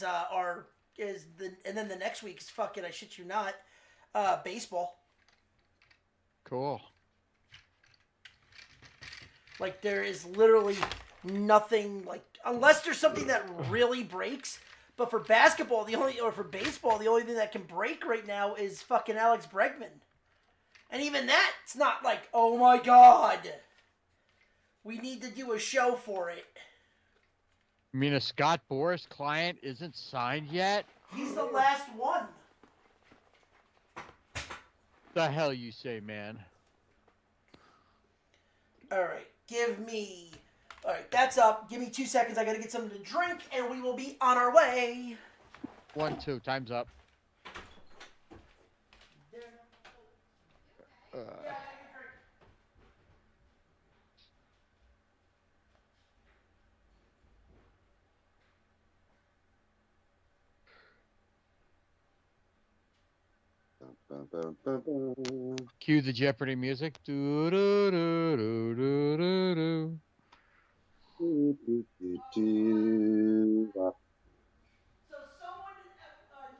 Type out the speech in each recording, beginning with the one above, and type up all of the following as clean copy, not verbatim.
and then the next week is fucking, I shit you not, baseball. Cool. Like, there is literally nothing, like, unless there's something that really breaks. But for basketball, for baseball, the only thing that can break right now is fucking Alex Bregman. And even that's not like, oh my god, we need to do a show for it. You mean a Scott Boras client isn't signed yet? He's the last one. The hell you say, man? Alright, alright, that's up. Give me 2 seconds. I gotta get something to drink, and we will be on our way. 1, 2, time's up. Cue the Jeopardy music. Do, do, do, do, do, do, do. So someone,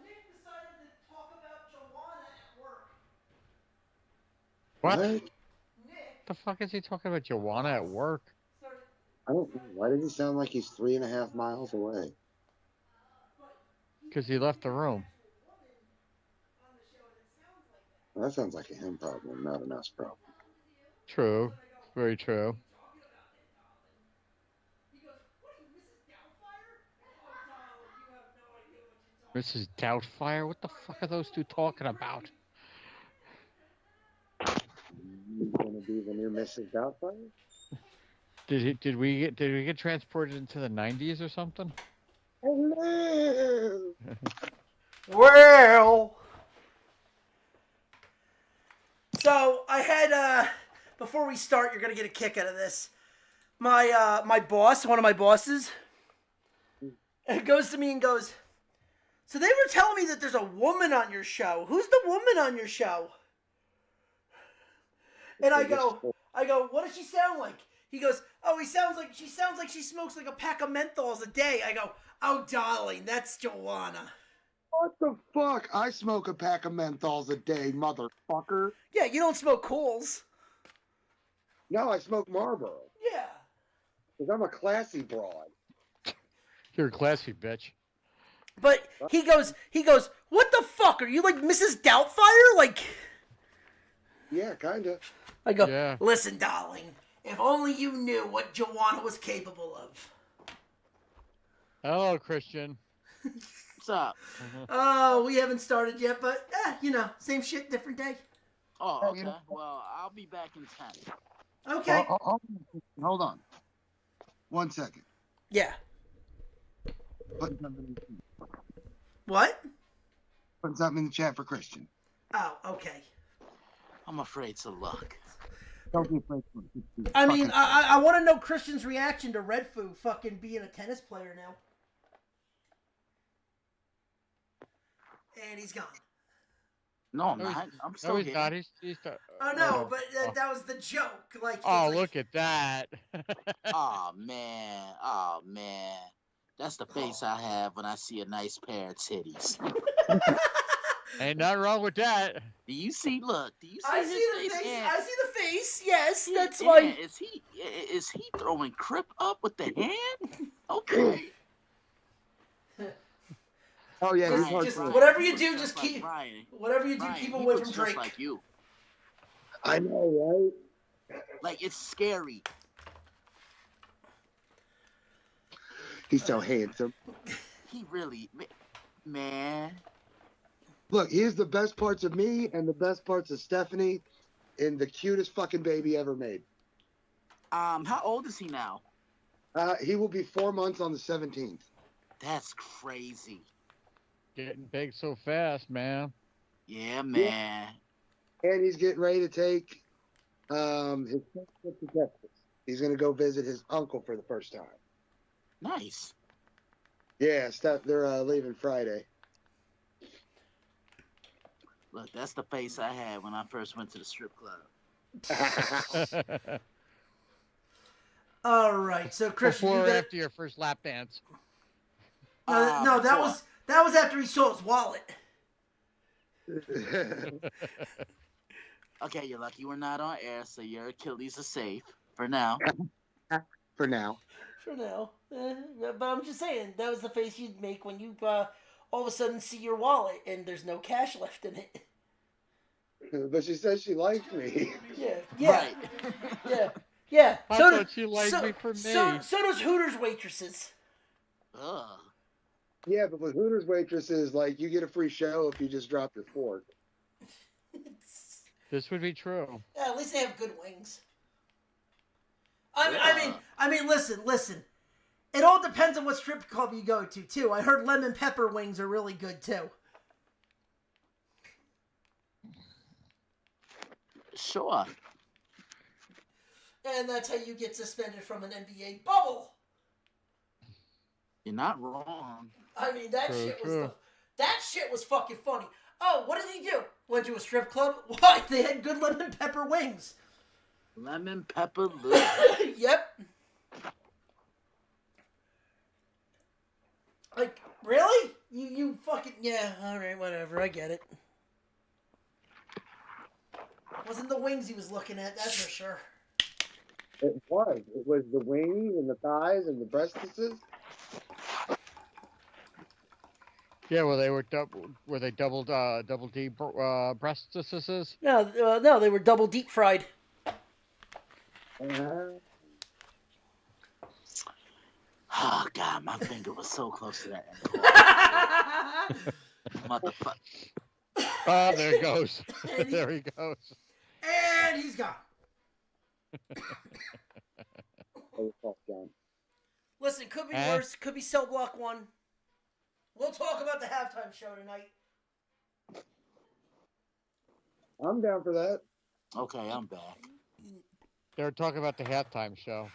Nick decided to talk about Joanna at work. What? Nick. The fuck is he talking about Joanna at work? I don't know. Why does he sound like he's 3.5 miles away? Because he left the room. Well, that sounds like a him problem, not an us problem. True. Very true. Mrs. Doubtfire? What the fuck are those two talking about? You gonna be the new Mrs. Doubtfire? Did we get transported into the 90s or something? Hello. Well, so I had before we start, you're gonna get a kick out of this. My boss, one of my bosses, goes to me and goes, "So they were telling me that there's a woman on your show. Who's the woman on your show?" And I go, "What does she sound like?" He goes, "Oh, she sounds like she smokes like a pack of menthols a day." I go, "Oh, darling, that's Joanna." What the fuck? I smoke a pack of menthols a day, motherfucker. Yeah, you don't smoke Cools. No, I smoke Marlboro. Yeah. Because I'm a classy broad. You're a classy bitch. But he goes, "What the fuck? Are you like Mrs. Doubtfire?" Like, yeah, kinda. I go, yeah. "Listen, darling, if only you knew what Joanna was capable of." Hello, Christian. What's up? Oh, we haven't started yet, but same shit, different day. Oh, okay. Well, I'll be back in 10. Okay. Hold on. 1 second. Yeah. Put something in the chat. What? Put something in the chat for Christian. Oh, okay. I'm afraid to look. Don't be afraid to look. I mean, I want to know Christian's reaction to Redfoo fucking being a tennis player now. And he's gone. No, I'm not. I'm still No, he's here. not. He's Oh no, but that was the joke. Like. Oh, look at that. Oh man. That's the face I have when I see a nice pair of titties. Ain't nothing wrong with that. Do you see? Look. Do you see? I his see the face? face. Yeah. I see the face. Yes, that's Yeah, why. Is he throwing Crip up with the hand? Okay. Oh yeah, he's hard Just to whatever you do, just like keep. Brian. Whatever you do, Brian, keep he away looks from just Drake. like you. I know, right? Like it's scary. He's so handsome. He really, man. Look, here's the best parts of me and the best parts of Stephanie and the cutest fucking baby ever made. How old is he now? He will be 4 months on the 17th. That's crazy. Getting big so fast, man. Yeah, man. And he's getting ready to take his first trip to Texas. He's going to go visit his uncle for the first time. Nice. Yeah, they're leaving Friday. Look, that's the face I had when I first went to the strip club. All right, so Christian, Before you or got after your first lap dance. No, that was after he sold his wallet. Okay, you're lucky we're not on air, so your Achilles are safe for now. For now. For now. But I'm just saying, that was the face you'd make when you all of a sudden see your wallet and there's no cash left in it. But she says she likes me. Yeah. Right. Yeah. I thought she liked me for me. So does Hooters waitresses. Ugh. Yeah, but with Hooters waitresses, like, you get a free show if you just drop your fork. This would be true. Yeah, at least they have good wings. I mean, listen. It all depends on what strip club you go to, too. I heard lemon pepper wings are really good, too. Sure. And that's how you get suspended from an NBA bubble. You're not wrong. I mean, that True. shit was fucking funny. Oh, what did he do? Went to a strip club? Why? They had good lemon pepper wings. Lemon pepper Lou. Yep. Like, really? You fucking... Yeah, alright, whatever. I get it. Wasn't the wings he was looking at, that's for sure. It was. It was the wings and the thighs and the breastises. Yeah, well, they were double D breastises? No, they were double deep fried. Oh, God, my finger was so close to that. Motherfucker. Oh, there it goes. There he goes. And he's gone. Listen, could be worse. Could be Cell Block 1. We'll talk about the halftime show tonight. I'm down for that. Okay, I'm back. They were talking about the halftime show.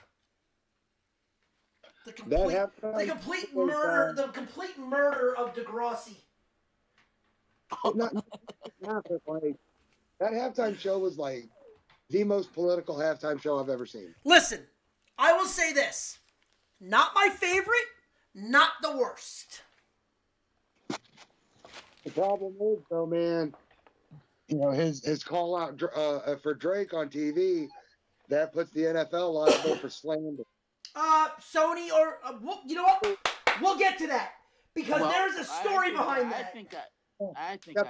The complete murder of Degrassi. Not, but like, that halftime show was like the most political halftime show I've ever seen. Listen, I will say this. Not my favorite, not the worst. The problem is, though, man, you know, his call out for Drake on TV, that puts the NFL liable for slander. Sony or you know what? We'll get to that because there's a story behind that. I think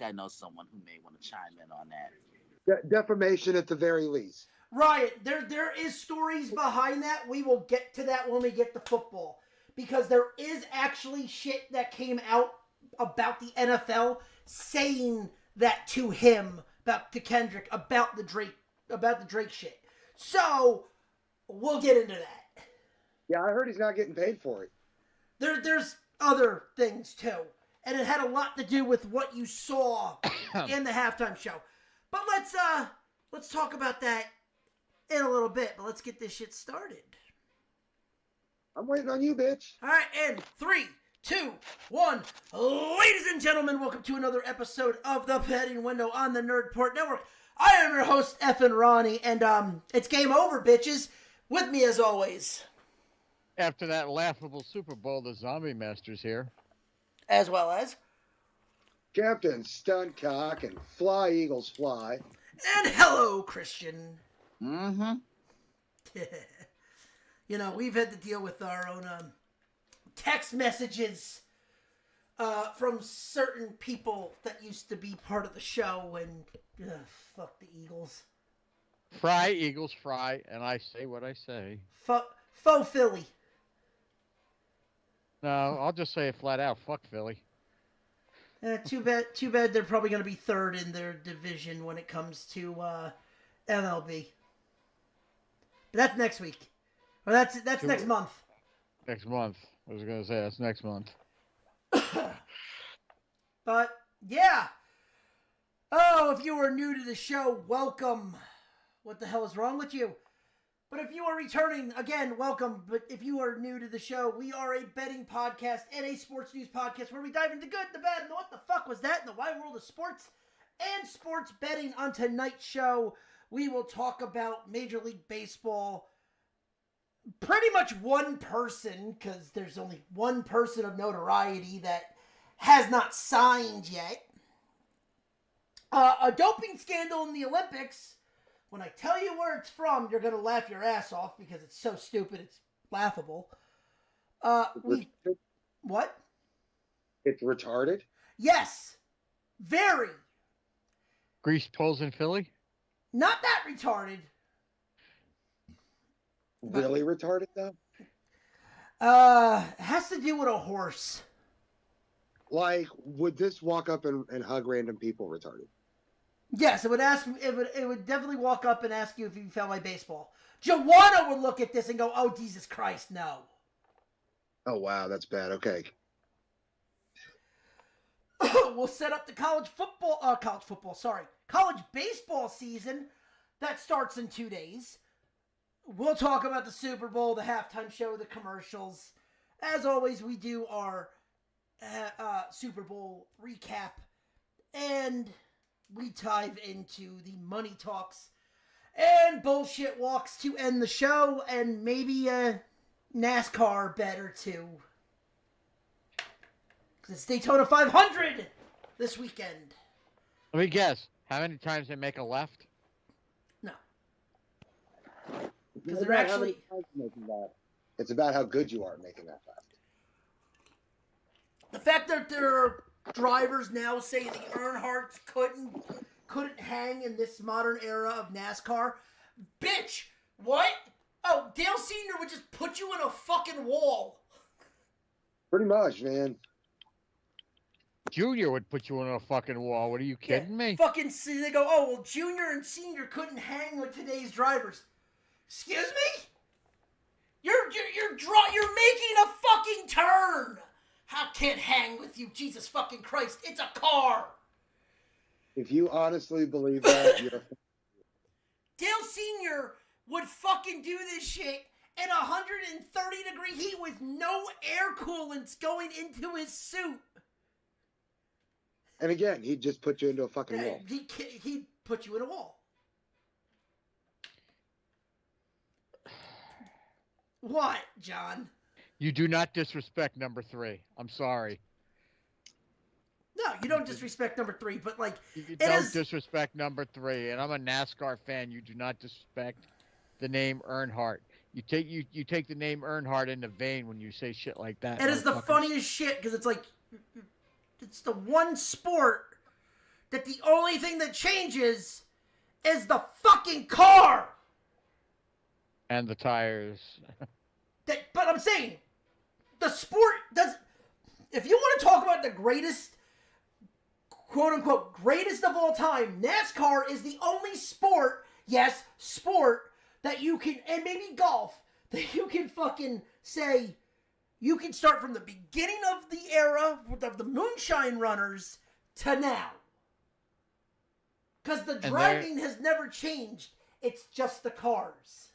I know someone who may want to chime in on that. Defamation at the very least. Ryan, there is stories behind that. We will get to that when we get to football because there is actually shit that came out about the NFL saying that to him, to Kendrick, about the Drake shit. So we'll get into that. Yeah, I heard he's not getting paid for it. There's other things too, and it had a lot to do with what you saw in the halftime show. But let's talk about that in a little bit. But let's get this shit started. I'm waiting on you, bitch. All right, and 3, 2, 1. Ladies and gentlemen, welcome to another episode of The Betting Window on the Nerdport Network. I am your host, Effin Ronnie, and it's game over, bitches. With me as always. After that laughable Super Bowl, the Zombie Master's here. As well as Captain Stuntcock and Fly Eagles Fly. And hello, Christian. Mm-hmm. You know, we've had to deal with our own text messages from certain people that used to be part of the show, and fuck the Eagles. Fry, Eagles, fry, and I say what I say. Faux Philly. No, I'll just say it flat out. Fuck Philly. Too bad they're probably going to be third in their division when it comes to MLB. But that's next week. Or that's next month. Next month. I was going to say that's next month. But, yeah. Oh, if you are new to the show, welcome. What the hell is wrong with you? But if you are returning, again, welcome. But if you are new to the show, we are a betting podcast and a sports news podcast where we dive into good, the bad, and the what the fuck was that in the wide world of sports and sports betting. On tonight's show, we will talk about Major League Baseball. pretty much one person, because there's only one person of notoriety that has not signed yet. A doping scandal in the Olympics. When I tell you where it's from, you're going to laugh your ass off because it's so stupid, it's laughable. What? It's retarded. Yes. Very. Grease pulls in Philly? Not that retarded. Really retarded though. It has to do with a horse. Like, would this walk up and hug random people retarded? Yes, it would ask. It would definitely walk up and ask you if you felt like baseball. Joanna would look at this and go, "Oh, Jesus Christ, no." Oh wow, that's bad. Okay. We'll set up the college baseball season that starts in 2 days. We'll talk about the Super Bowl, the halftime show, the commercials. As always, we do our Super Bowl recap, and we dive into the money talks and bullshit walks to end the show, and maybe a NASCAR bet or two. Because it's Daytona 500 this weekend. Let me guess. How many times they make a left? No. Because they're actually... It's about how good you are at making that left. The fact that there are drivers now saying the Earnhardts couldn't hang in this modern era of NASCAR. Bitch! What? Oh, Dale Sr. would just put you in a fucking wall. Pretty much, man. Junior would put you in a fucking wall. What are you kidding me? Fucking see, they go, oh, well, Junior and Senior couldn't hang with today's drivers. Excuse me? You're making a fucking turn. I can't hang with you, Jesus fucking Christ. It's a car. If you honestly believe that, you're Dale Sr. would fucking do this shit in 130-degree heat with no air coolants going into his suit. And again, he'd just put you into a fucking wall. He'd put you in a wall. What, John? You do not disrespect number 3. I'm sorry. No, you don't disrespect number 3, but like You don't disrespect number 3, and I'm a NASCAR fan. You do not disrespect the name Earnhardt. You take the name Earnhardt in the vein when you say shit like that. It is the funniest shit because it's like it's the one sport that the only thing that changes is the fucking car. And the tires. But I'm saying the sport does. If you want to talk about the greatest, quote unquote, greatest of all time, NASCAR is the only sport, yes, sport, that you can, and maybe golf, that you can fucking say, you can start from the beginning of the era of the moonshine runners to now. Because the driving has never changed. It's just the cars.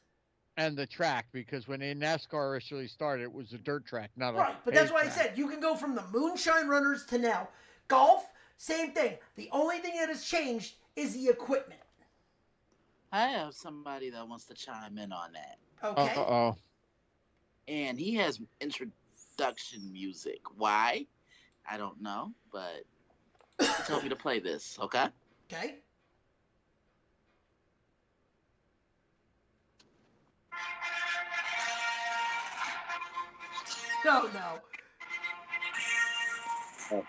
And the track, because when NASCAR initially started, it was a dirt track, not a right. But that's why track. I said you can go from the moonshine runners to now. Golf, same thing. The only thing that has changed is the equipment. I have somebody that wants to chime in on that. Okay. Uh-oh. And he has introduction music. Why? I don't know, but he told me to play this, okay? Okay. No. Oh.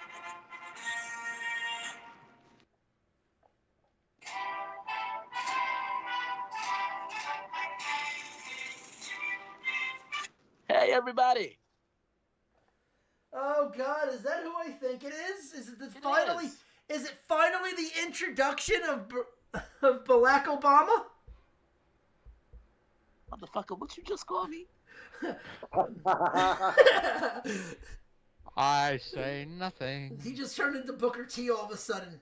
Hey, everybody. Oh God, is that who I think it is? Is it It is. Is it finally the introduction of Barack Obama? Motherfucker, what you just called me? I say nothing. He just turned into Booker T all of a sudden.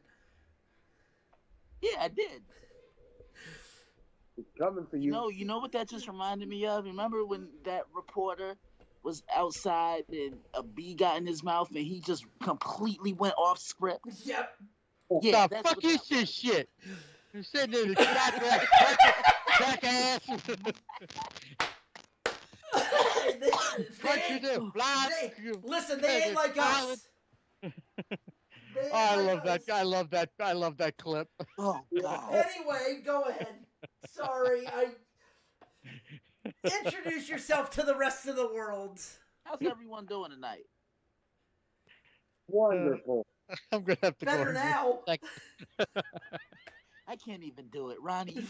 Yeah, I did. It's coming for you. You know what that just reminded me of? Remember when that reporter was outside and a bee got in his mouth and he just completely went off script? Yep. Yeah, the that's fuck what is that this shit? You're sitting there, jackass. What you do? Block. Listen, they ain't like us. They ain't I like love that. us. I love that. I love that clip. Oh God. Anyway, go ahead. Sorry, introduce yourself to the rest of the world. How's everyone doing tonight? Wonderful. I'm gonna have to go. Better now. I can't even do it, Ronnie.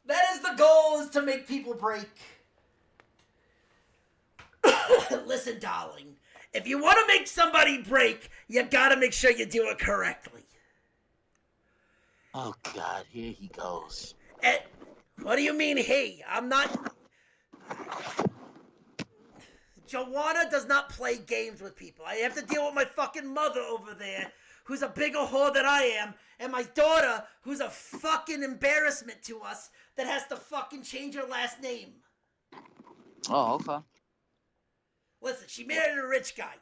That is the goal, is to make people break. Listen, darling. If you want to make somebody break, you gotta make sure you do it correctly. Oh God, here he goes. What do you mean, hey? I'm not... Joanna does not play games with people. I have to deal with my fucking mother over there, who's a bigger whore than I am, and my daughter, who's a fucking embarrassment to us, that has to fucking change her last name. Oh, okay. Listen, she married a rich guy.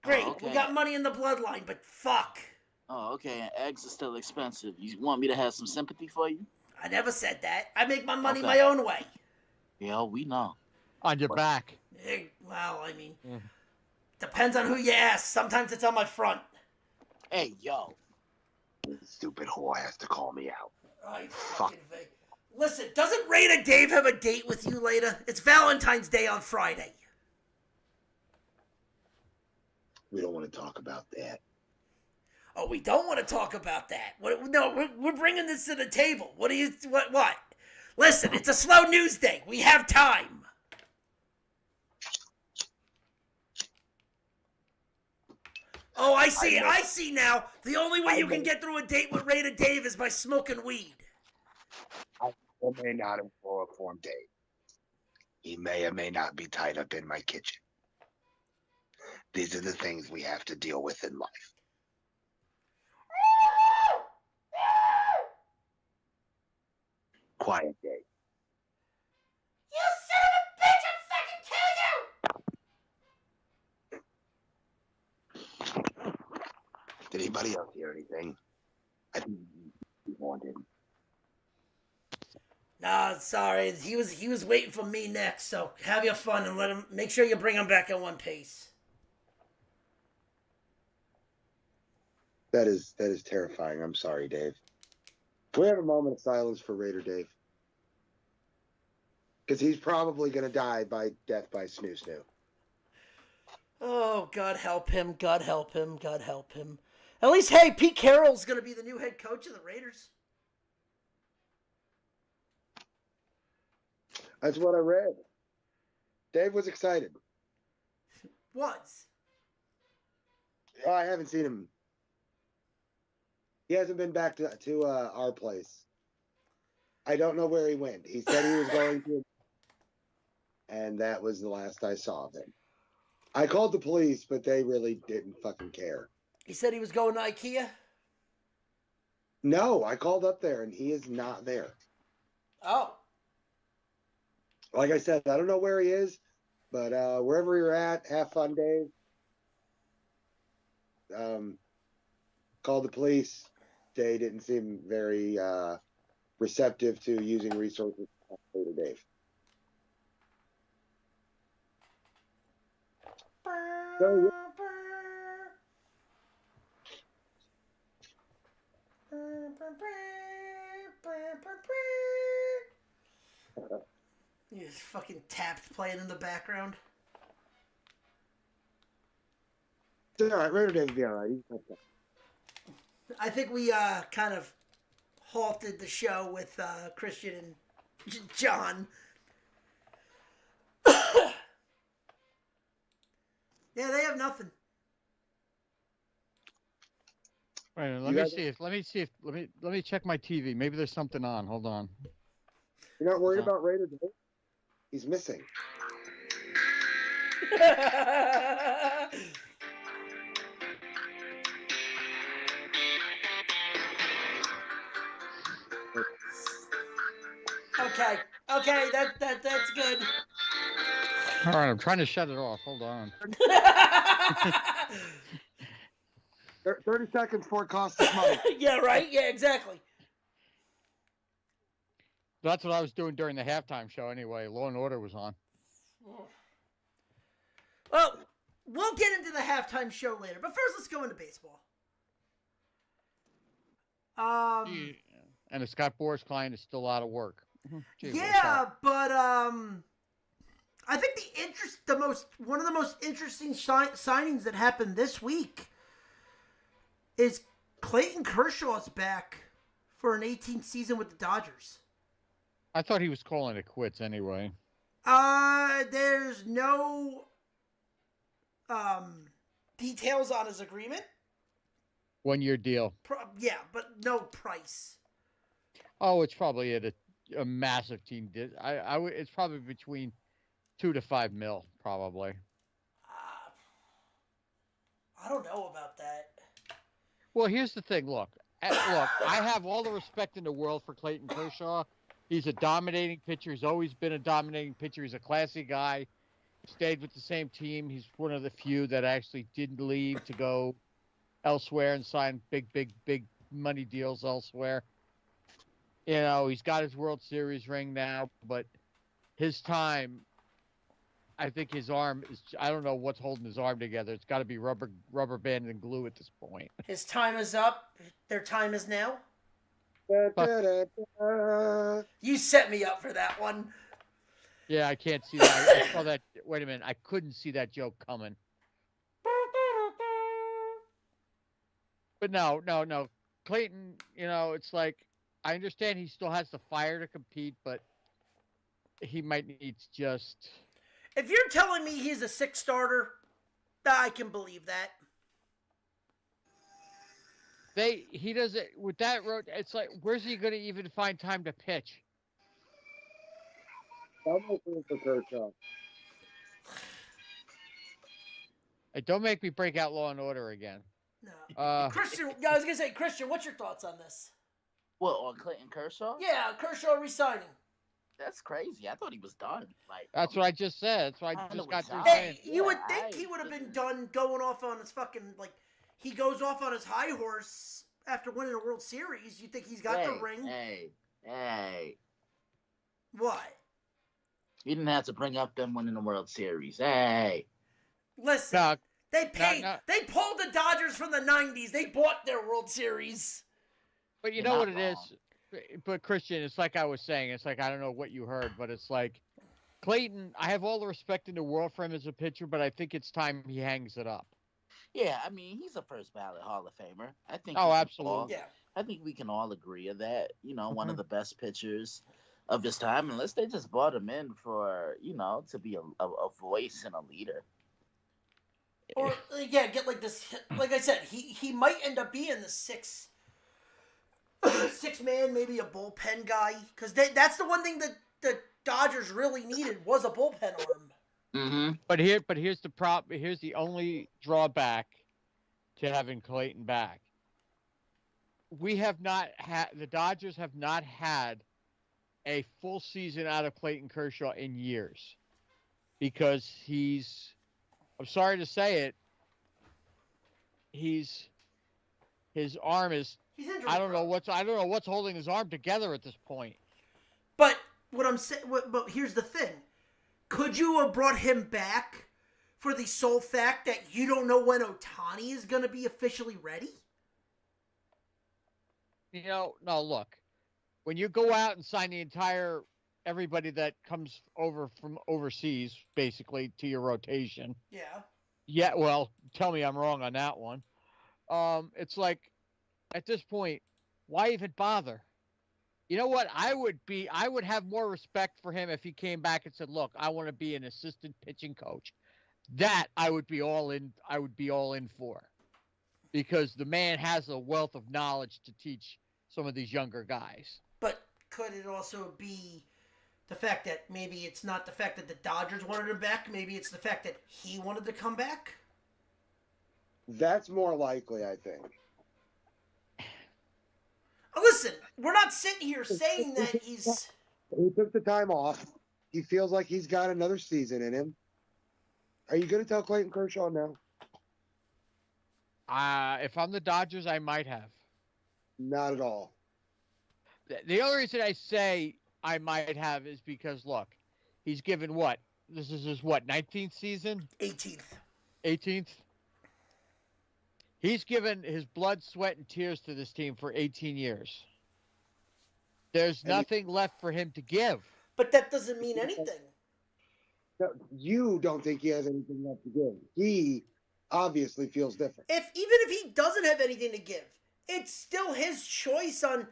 Great, Oh, okay. we got money in the bloodline, but fuck. Oh, okay. And eggs are still expensive. You want me to have some sympathy for you? I never said that. I make my money Okay. my own way. Yeah, we know. On your back. Well, I mean, depends on who you ask. Sometimes it's on my front. Hey, yo. Stupid whore has to call me out. I fucking Listen, doesn't Raider Dave have a date with you later? It's Valentine's Day on Friday. We don't want to talk about that. Oh, we don't want to talk about that. No, we're bringing this to the table. What? Listen, it's a slow news day. We have time. Oh, I see. I see now. The only way you can get through a date with Raider Dave is by smoking weed. I may not have a form date. He may or may not be tied up in my kitchen. These are the things we have to deal with in life. Quiet day. You son of a bitch! I'll fucking kill you! Did anybody else hear anything? I think he wanted. Nah, sorry. He was waiting for me next. So have your fun and make sure you bring him back in one piece. That is terrifying. I'm sorry, Dave. Can we have a moment of silence for Raider Dave? Because he's probably going to die by death by snoo snoo. Oh, God help him. God help him. God help him. At least, hey, Pete Carroll's going to be the new head coach of the Raiders. That's what I read. Dave was excited. Was. Oh, I haven't seen him. He hasn't been back to our place. I don't know where he went. He said he was going to, and that was the last I saw of him. I called the police, but they really didn't fucking care. He said he was going to IKEA? No, I called up there, and he is not there. Oh. Like I said, I don't know where he is, but wherever you're at, have fun, Dave. Called the police. They didn't seem very receptive to using resources to Dave. So, You just fucking tapped playing in the background. all right, Raider Dave will be all right. I think we kind of halted the show with Christian and John. Yeah, they have nothing. Wait a minute, let me check my TV. Maybe there's something on. Hold on. You're not worried about Raider Dave? He's missing. Okay, that's good. All right, I'm trying to shut it off. Hold on. 30 seconds before it costs us money. Yeah, right? Yeah, exactly. That's what I was doing during the halftime show anyway. Law and Order was on. Well, we'll get into the halftime show later, but first let's go into baseball. Yeah. And the Scott Boras client is still out of work. Gee, what's Yeah, up? but I think one of the most interesting signings that happened this week is Clayton Kershaw's back for an 18th season with the Dodgers. I thought he was calling it quits anyway. There's no details on his agreement. 1-year deal. Yeah, but no price. Oh, it's probably at a massive team. It's probably between $2 to $5 million, probably. I don't know about that. Well, here's the thing. Look, I have all the respect in the world for Clayton Kershaw. He's a dominating pitcher. He's always been a dominating pitcher. He's a classy guy. Stayed with the same team. He's one of the few that actually didn't leave to go elsewhere and sign big money deals elsewhere. You know, he's got his World Series ring now, but his time, I think his arm is, I don't know what's holding his arm together. It's got to be rubber band and glue at this point. His time is up. Their time is now. You set me up for that one. Yeah, I can't see that. I saw that. Wait a minute. I couldn't see that joke coming. But no. Clayton, you know, it's like, I understand he still has the fire to compete, but he might need just... If you're telling me he's a 6 starter, I can believe that. He doesn't, with that road, it's like, where's he going to even find time to pitch? I'm looking for Kershaw. Hey, don't make me break out Law and Order again. No. Christian, I was going to say, Christian, what's your thoughts on this? What, on Clayton Kershaw? Yeah, Kershaw resigning. That's crazy. I thought he was done. Like, That's what I just said. That's what I I just know got through it's saying. Hey, you would Yeah, think he would have been done going off on his fucking, like, he goes off on his high horse after winning a World Series. You think he's got the ring? Hey. What? You didn't have to bring up them winning the World Series. Hey. Listen, No, they paid. no. They pulled the Dodgers from the 90s. They bought their World Series. But you You're know not what it is? wrong. But Christian, it's like I was saying. It's like, I don't know what you heard, but it's like Clayton, I have all the respect in the world for him as a pitcher, but I think it's time he hangs it up. Yeah, I mean, he's a first ballot Hall of Famer. I think. Oh, we can absolutely. all- Yeah. I think we can all agree of that. You know, one of the best pitchers of his time, unless they just brought him in for, you know, to be a voice and a leader. Or yeah, get like this. Like I said, he might end up being the six man, maybe a bullpen guy, because that's the one thing that the Dodgers really needed was a bullpen arm. Mm-hmm. But here's the problem. Here's the only drawback to having Clayton back. The Dodgers have not had a full season out of Clayton Kershaw in years, because I'm sorry to say it, his arm is, He's injured. I don't know what's holding his arm together at this point. But what I'm saying, but here's the thing: could you have brought him back for the sole fact that you don't know when Ohtani is going to be officially ready? You know, no, look, when you go out and sign everybody that comes over from overseas, basically, to your rotation. Yeah, well, tell me I'm wrong on that one. It's like, at this point, why even bother? You know what? I would have more respect for him if he came back and said, look, I want to be an assistant pitching coach. That I would be all in for. Because the man has a wealth of knowledge to teach some of these younger guys. But could it also be the fact that maybe it's not the fact that the Dodgers wanted him back, maybe it's the fact that he wanted to come back? That's more likely, I think. Listen, we're not sitting here saying that he's... He took the time off. He feels like he's got another season in him. Are you going to tell Clayton Kershaw now? If I'm the Dodgers, I might have. Not at all. The only reason I say I might have is because, look, he's given what? This is his, what, 19th season? 18th. 18th? He's given his blood, sweat, and tears to this team for 18 years. There's nothing left for him to give. But that doesn't mean anything. You don't think he has anything left to give. He obviously feels different. Even if he doesn't have anything to give, it's still his choice on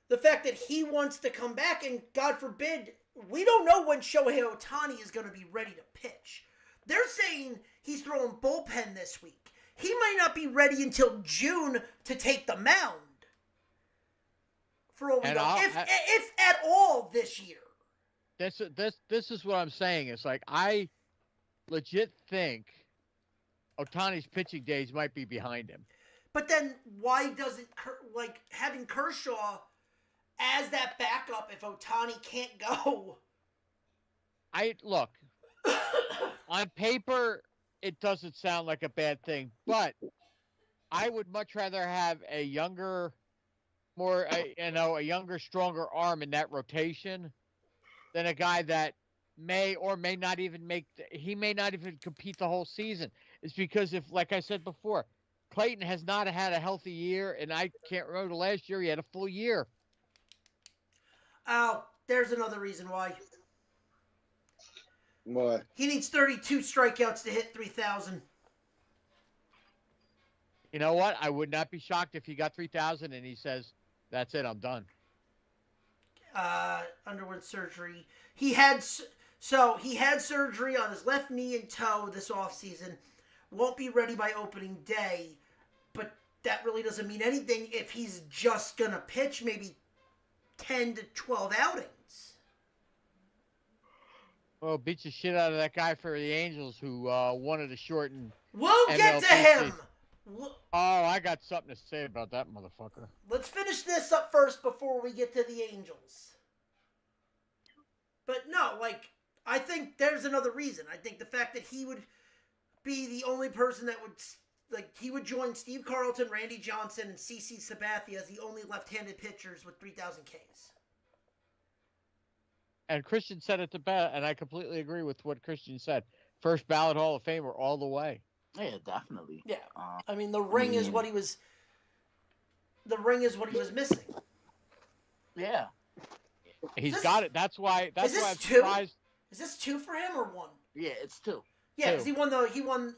the fact that he wants to come back. And God forbid, we don't know when Shohei Ohtani is going to be ready to pitch. They're saying he's throwing bullpen this week. He might not be ready until June to take the mound. For all we know, if at all this year. This is what I'm saying. It's like, I legit think Ohtani's pitching days might be behind him. But then why doesn't, like, having Kershaw as that backup if Ohtani can't go? Look, on paper, it doesn't sound like a bad thing, but I would much rather have a younger, a younger, stronger arm in that rotation than a guy that may or may not even he may not even compete the whole season. It's because like I said before, Clayton has not had a healthy year, and I can't remember the last year he had a full year. Oh, there's another reason why. What? He needs 32 strikeouts to hit 3,000. You know what? I would not be shocked if he got 3,000 and he says, "That's it, I'm done." Underwent surgery. He had surgery on his left knee and toe this offseason. Won't be ready by opening day, but that really doesn't mean anything if he's just gonna pitch maybe 10 to 12 outings. Well, beat the shit out of that guy for the Angels who wanted to shorten. We'll get to him. Oh, I got something to say about that motherfucker. Let's finish this up first before we get to the Angels. But no, like, I think there's another reason. I think the fact that he would be the only person that would, like, he would join Steve Carlton, Randy Johnson, and CC Sabathia as the only left-handed pitchers with 3,000 Ks. And Christian said it the best, and I completely agree with what Christian said. First ballot Hall of Famer all the way. Yeah, definitely. Yeah, I mean the ring is what he was. The ring is what he was missing. Yeah, he's got it. That's why. That's why I'm two? surprised. Is this 2 for him or 1? Yeah, it's 2. Yeah, because he won the one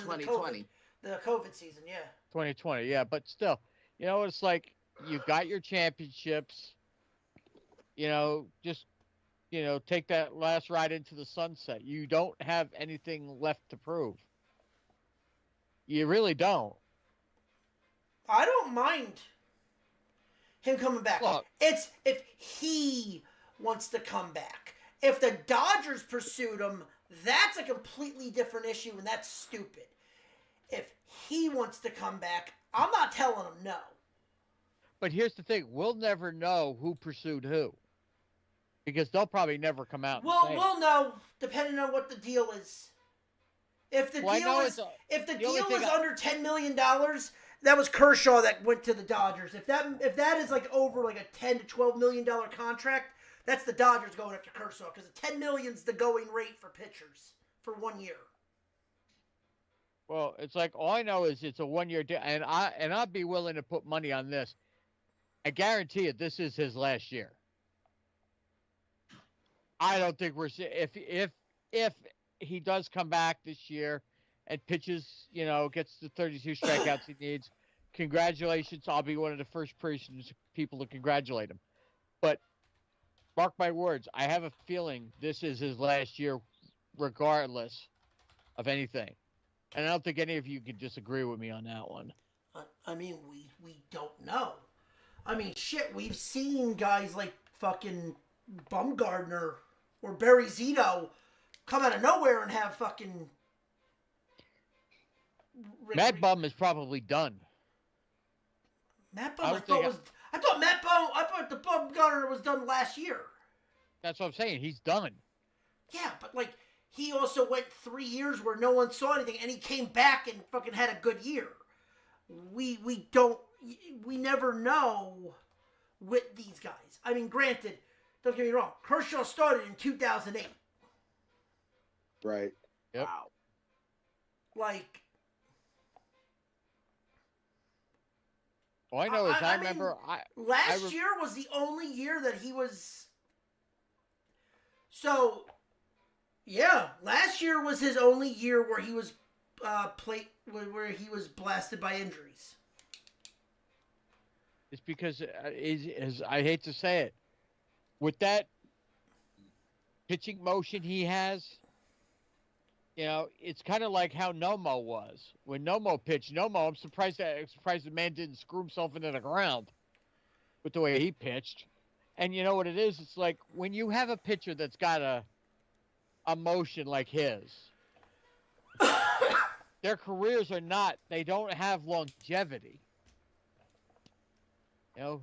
in 2020. The COVID season. Yeah. 2020. Yeah, but still, it's like you got your championships. Just. Take that last ride into the sunset. You don't have anything left to prove. You really don't. I don't mind him coming back. Look, it's if he wants to come back. If the Dodgers pursued him, that's a completely different issue, and that's stupid. If he wants to come back, I'm not telling him no. But here's the thing. We'll never know who pursued who. Because they'll probably never come out. We'll know depending on what the deal is. If the deal is under $10 million, that was Kershaw that went to the Dodgers. If that is like over like a $10 to $12 million contract, that's the Dodgers going after Kershaw because $10 million is the going rate for pitchers for 1 year. Well, it's like all I know is it's a 1-year deal, and I'd be willing to put money on this. I guarantee you, this is his last year. I don't think if he does come back this year and pitches, gets the 32 strikeouts he needs, congratulations. I'll be one of the first people to congratulate him. But mark my words, I have a feeling this is his last year regardless of anything. And I don't think any of you could disagree with me on that one. I mean, we don't know. I mean, shit, we've seen guys like fucking Bumgarner or Barry Zito come out of nowhere and have fucking... Matt Bum is probably done. Matt Bum, I thought the Bumgarner was done last year. That's what I'm saying. He's done. Yeah, but like, he also went 3 years where no one saw anything, and he came back and fucking had a good year. We never know with these guys. I mean, granted, don't get me wrong, Kershaw started in 2008. Right. Yep. Wow. Like, all I know is I remember last year was the only year that he was. So, yeah, last year was his only year where he was where he was blasted by injuries. It's because, I hate to say it, with that pitching motion he has, you know, it's kind of like how Nomo was. When Nomo pitched, I'm surprised the man didn't screw himself into the ground with the way he pitched. And you know what it is? It's like when you have a pitcher that's got a motion like his, their careers they don't have longevity. You know,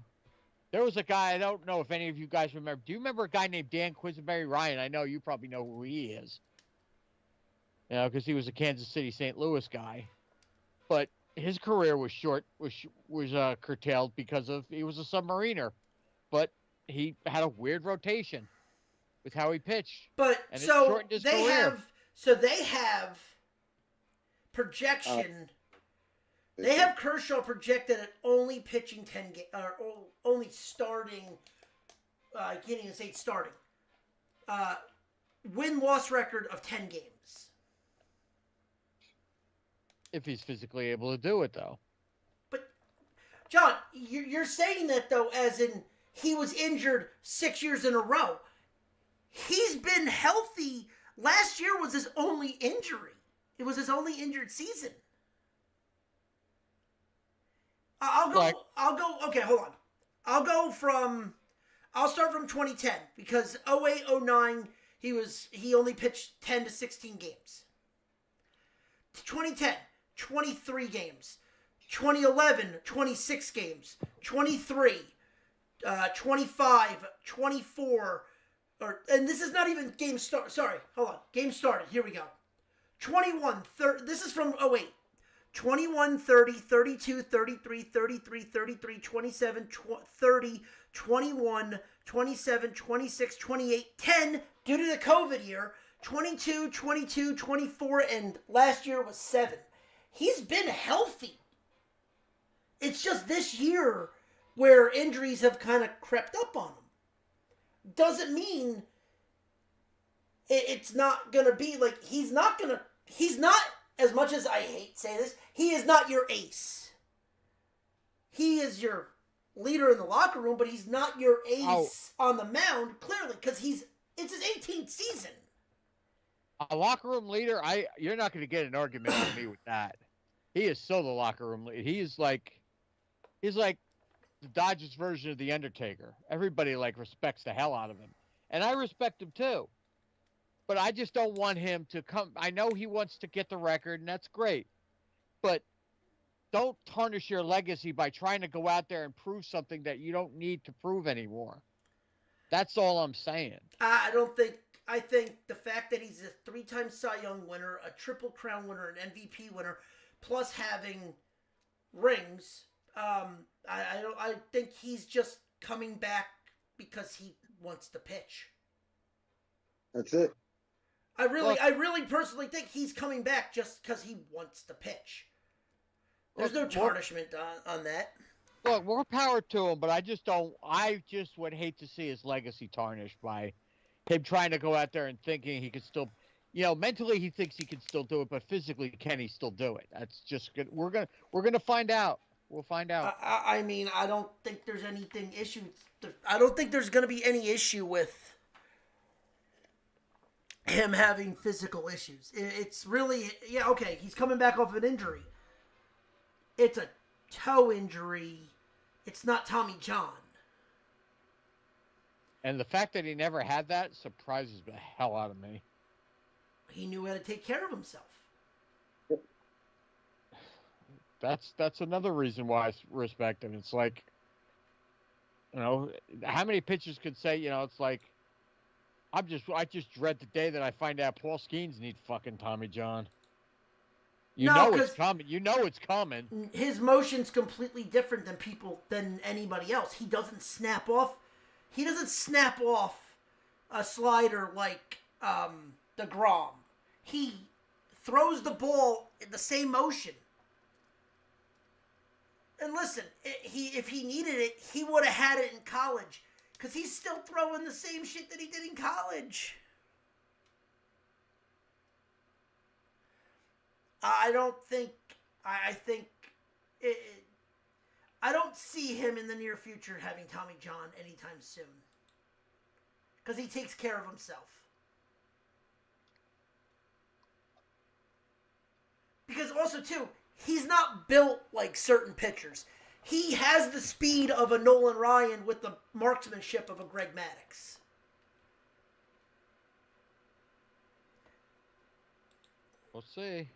there was a guy, I don't know if any of you guys remember. Do you remember a guy named Dan Quisenberry Ryan? I know you probably know who he is. You know, because he was a Kansas City, St. Louis guy. But his career was curtailed because he was a submariner. But he had a weird rotation with how he pitched. But and so they have projection. They have Kershaw projected at only pitching 10 games, or only starting. I can't even say starting. Win-loss record of 10 games. If he's physically able to do it, though. But, John, you're saying that, though, as in he was injured 6 years in a row. He's been healthy. Last year was his only injury. It was his only injured season. I'll go. Okay, hold on. I'll start from 2010 because 08, 09, he only pitched 10 to 16 games. 2010, 23 games. 2011, 26 games. 23, 25, 24. And this is not even game start. Sorry, hold on. Game started. Here we go. 21, 30. This is from 08. 21, 30, 32, 33, 33, 33, 27, 30, 21, 27, 26, 28, 10 due to the COVID year, 22, 22, 24, and last year was 7. He's been healthy. It's just this year where injuries have kind of crept up on him. Doesn't mean it's not going to be like, he's not, as much as I hate saying this, he is not your ace. He is your leader in the locker room, but he's not your ace on the mound, clearly, because it's his 18th season. A locker room leader, you're not going to get an argument with me with that. He is so the locker room leader. He's like the Dodgers version of the Undertaker. Everybody respects the hell out of him, and I respect him too. But I just don't want him to come. I know he wants to get the record, and that's great. But don't tarnish your legacy by trying to go out there and prove something that you don't need to prove anymore. That's all I'm saying. I think the fact that he's a 3-time Cy Young winner, a Triple Crown winner, an MVP winner, plus having rings, I think he's just coming back because he wants to pitch. That's it. I really personally think he's coming back just because he wants to pitch. There's no tarnishment on that. Look, more power to him, but I just would hate to see his legacy tarnished by him trying to go out there and thinking he could still, mentally he thinks he can still do it, but physically can he still do it? That's just good. We're gonna find out. We'll find out. I mean, I don't think there's I don't think there's gonna be any issue with him having physical issues. It's really, okay, he's coming back off an injury. It's a toe injury. It's not Tommy John. And the fact that he never had that surprises the hell out of me. He knew how to take care of himself. That's another reason why I respect him. It's like, how many pitchers could say, it's like, I just dread the day that I find out Paul Skeens needs fucking Tommy John. You know it's coming. You know it's coming. His motion's completely different than anybody else. He doesn't snap off. He doesn't snap off a slider like DeGrom. He throws the ball in the same motion. And listen, if he needed it, he would have had it in college. Because he's still throwing the same shit that he did in college. I don't see him in the near future having Tommy John anytime soon. Because he takes care of himself. Because also, too, he's not built like certain pitchers. He has the speed of a Nolan Ryan with the marksmanship of a Greg Maddux. We'll see.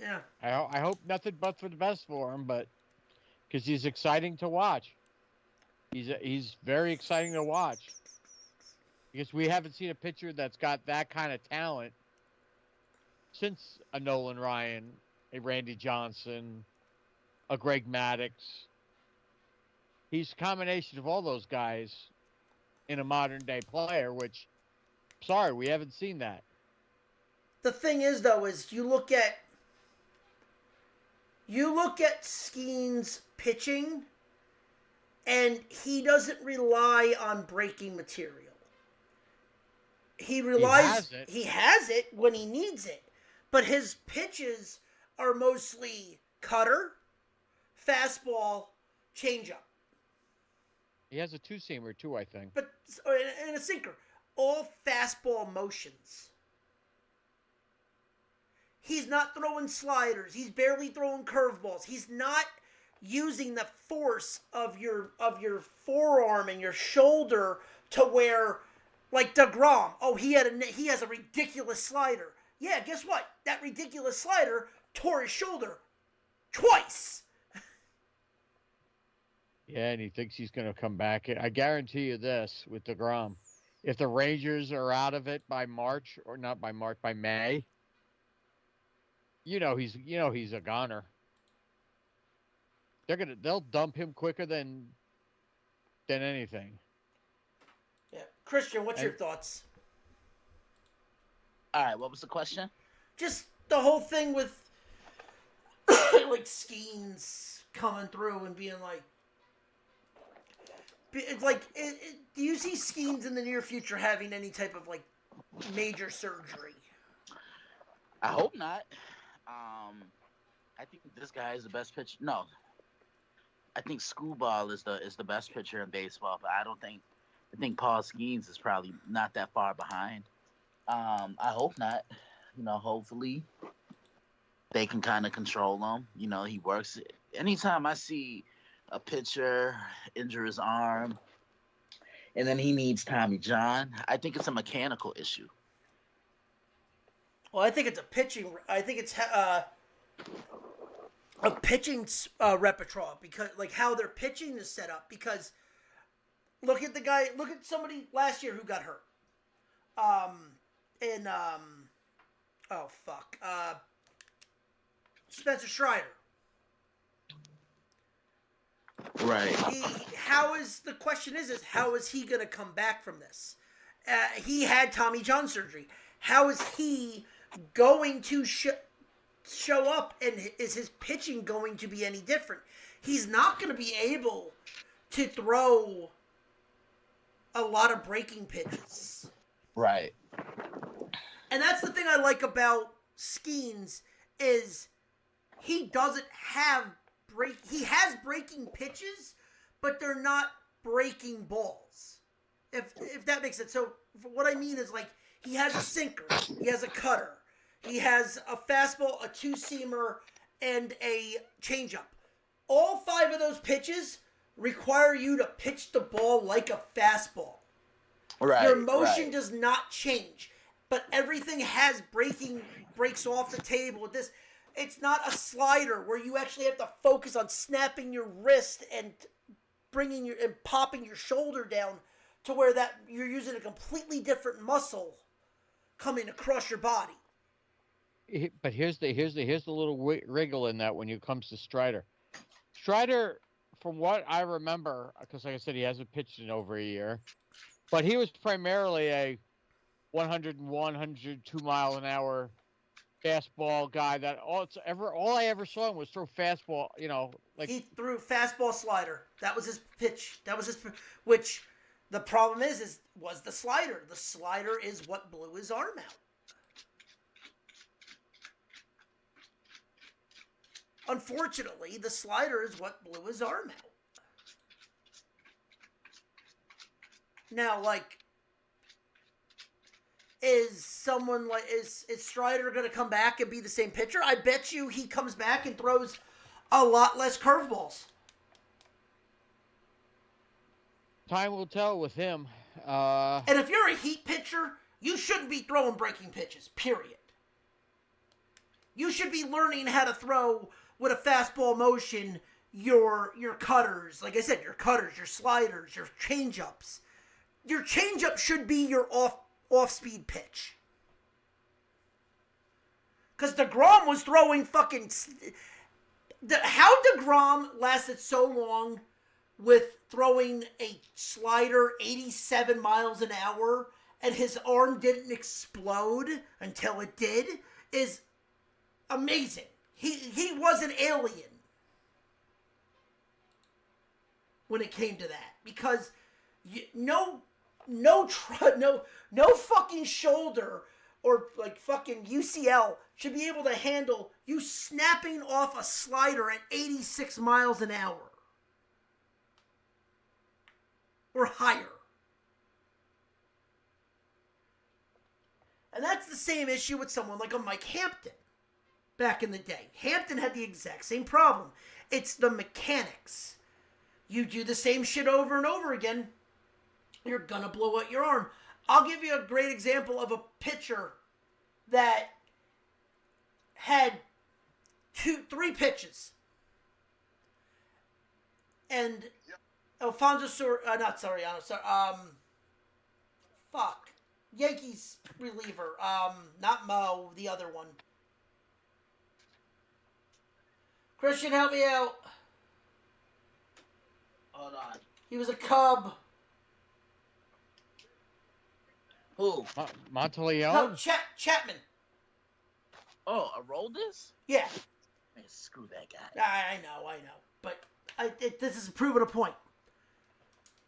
Yeah. I hope nothing but for the best for him, but because he's exciting to watch. He's very exciting to watch. Because we haven't seen a pitcher that's got that kind of talent since a Nolan Ryan, a Randy Johnson, a Greg Maddux. He's a combination of all those guys in a modern day player, which, sorry, we haven't seen that. The thing is, though, is you look at Skeens pitching, and he doesn't rely on breaking material. He has it when he needs it, but his pitches are mostly cutter, fastball, changeup. He has a two-seamer too, I think. But and a sinker, all fastball motions. He's not throwing sliders. He's barely throwing curveballs. He's not using the force of your forearm and your shoulder to where, like DeGrom. Oh, he has a ridiculous slider. Yeah, guess what? That ridiculous slider tore his shoulder twice. Yeah, and he thinks he's going to come back. I guarantee you this with DeGrom. If the Rangers are out of it by March, or not by March, by May, he's a goner. They'll dump him quicker than anything. Yeah. Christian, what's your thoughts? All right, what was the question? Just the whole thing with like Skeens coming through and being like, it's like, do you see Skeens in the near future having any type of like major surgery? I hope not. I think this guy is the best pitcher. No, I think Screwball is the best pitcher in baseball, but I think Paul Skeens is probably not that far behind. I hope not. Hopefully they can kind of control him. He works. Anytime I see a pitcher injure his arm and then he needs Tommy John, I think it's a mechanical issue. Well, I think it's a pitching. I think it's a pitching repertoire, because like how their pitching is set up. Because look at somebody last year who got hurt. Spencer Strider. Right. The question is how is he going to come back from this? He had Tommy John surgery. How is he going to show up, and is his pitching going to be any different? He's not going to be able to throw a lot of breaking pitches. Right. And that's the thing I like about Skeens is he doesn't have he has breaking pitches, but they're not breaking balls. If that makes sense. So what I mean is, like, he has a sinker, he has a cutter, he has a fastball, a two-seamer, and a changeup. All 5 of those pitches require you to pitch the ball like a fastball. Right. Your motion does not change, but everything has breaks off the table with this. It's not a slider where you actually have to focus on snapping your wrist and popping your shoulder down to where that you're using a completely different muscle coming across your body. but here's the little wriggle in that when it comes to Strider. Strider, from what I remember, because like I said, he hasn't pitched in over a year, but he was primarily a 101, 102 mile an hour fastball guy. That all I ever saw him was throw fastball. Like he threw fastball slider. That was his pitch. Which the problem was the slider. The slider is what blew his arm out. Unfortunately, the slider is what blew his arm out. Now, like, is Strider going to come back and be the same pitcher? I bet you he comes back and throws a lot less curveballs. Time will tell with him. And if you're a Heat pitcher, you shouldn't be throwing breaking pitches, period. You should be learning how to throw with a fastball motion your cutters. Like I said, your cutters, your sliders, your changeups. Your changeup should be your off-speed pitch. Because DeGrom was throwing fucking... How DeGrom lasted so long with throwing a slider 87 miles an hour and his arm didn't explode until it did is amazing. He was an alien when it came to that. Because no fucking shoulder or like fucking UCL should be able to handle you snapping off a slider at 86 miles an hour. Or higher. And that's the same issue with someone like a Mike Hampton back in the day. Hampton had the exact same problem. It's the mechanics. You do the same shit over and over again, you're gonna blow out your arm. I'll give you a great example of a pitcher that had 3 pitches. And Yankees reliever. Not Mo, the other one. Christian, help me out. Hold on. He was a Cub. Who? Monteleone? No, Chapman. Oh, Aroldis? Yeah. Man, screw that guy. I know. But this is proving a point.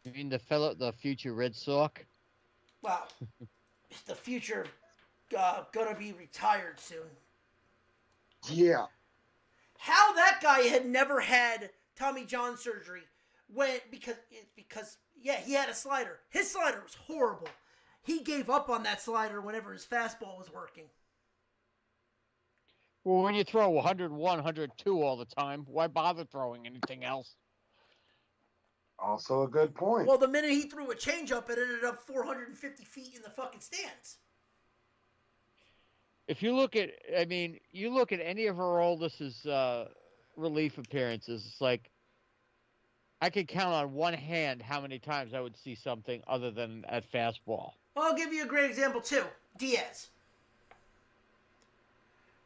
You mean the future Red Sox? Well, the future gonna be retired soon. Yeah. How that guy had never had Tommy John surgery because he had a slider. His slider was horrible. He gave up on that slider whenever his fastball was working. Well, when you throw 101, 102 all the time, why bother throwing anything else? Also a good point. Well, the minute he threw a changeup, it ended up 450 feet in the fucking stands. If you look at, any of Aroldis's relief appearances, it's like I could count on one hand how many times I would see something other than at fastball. I'll give you a great example too. Diaz.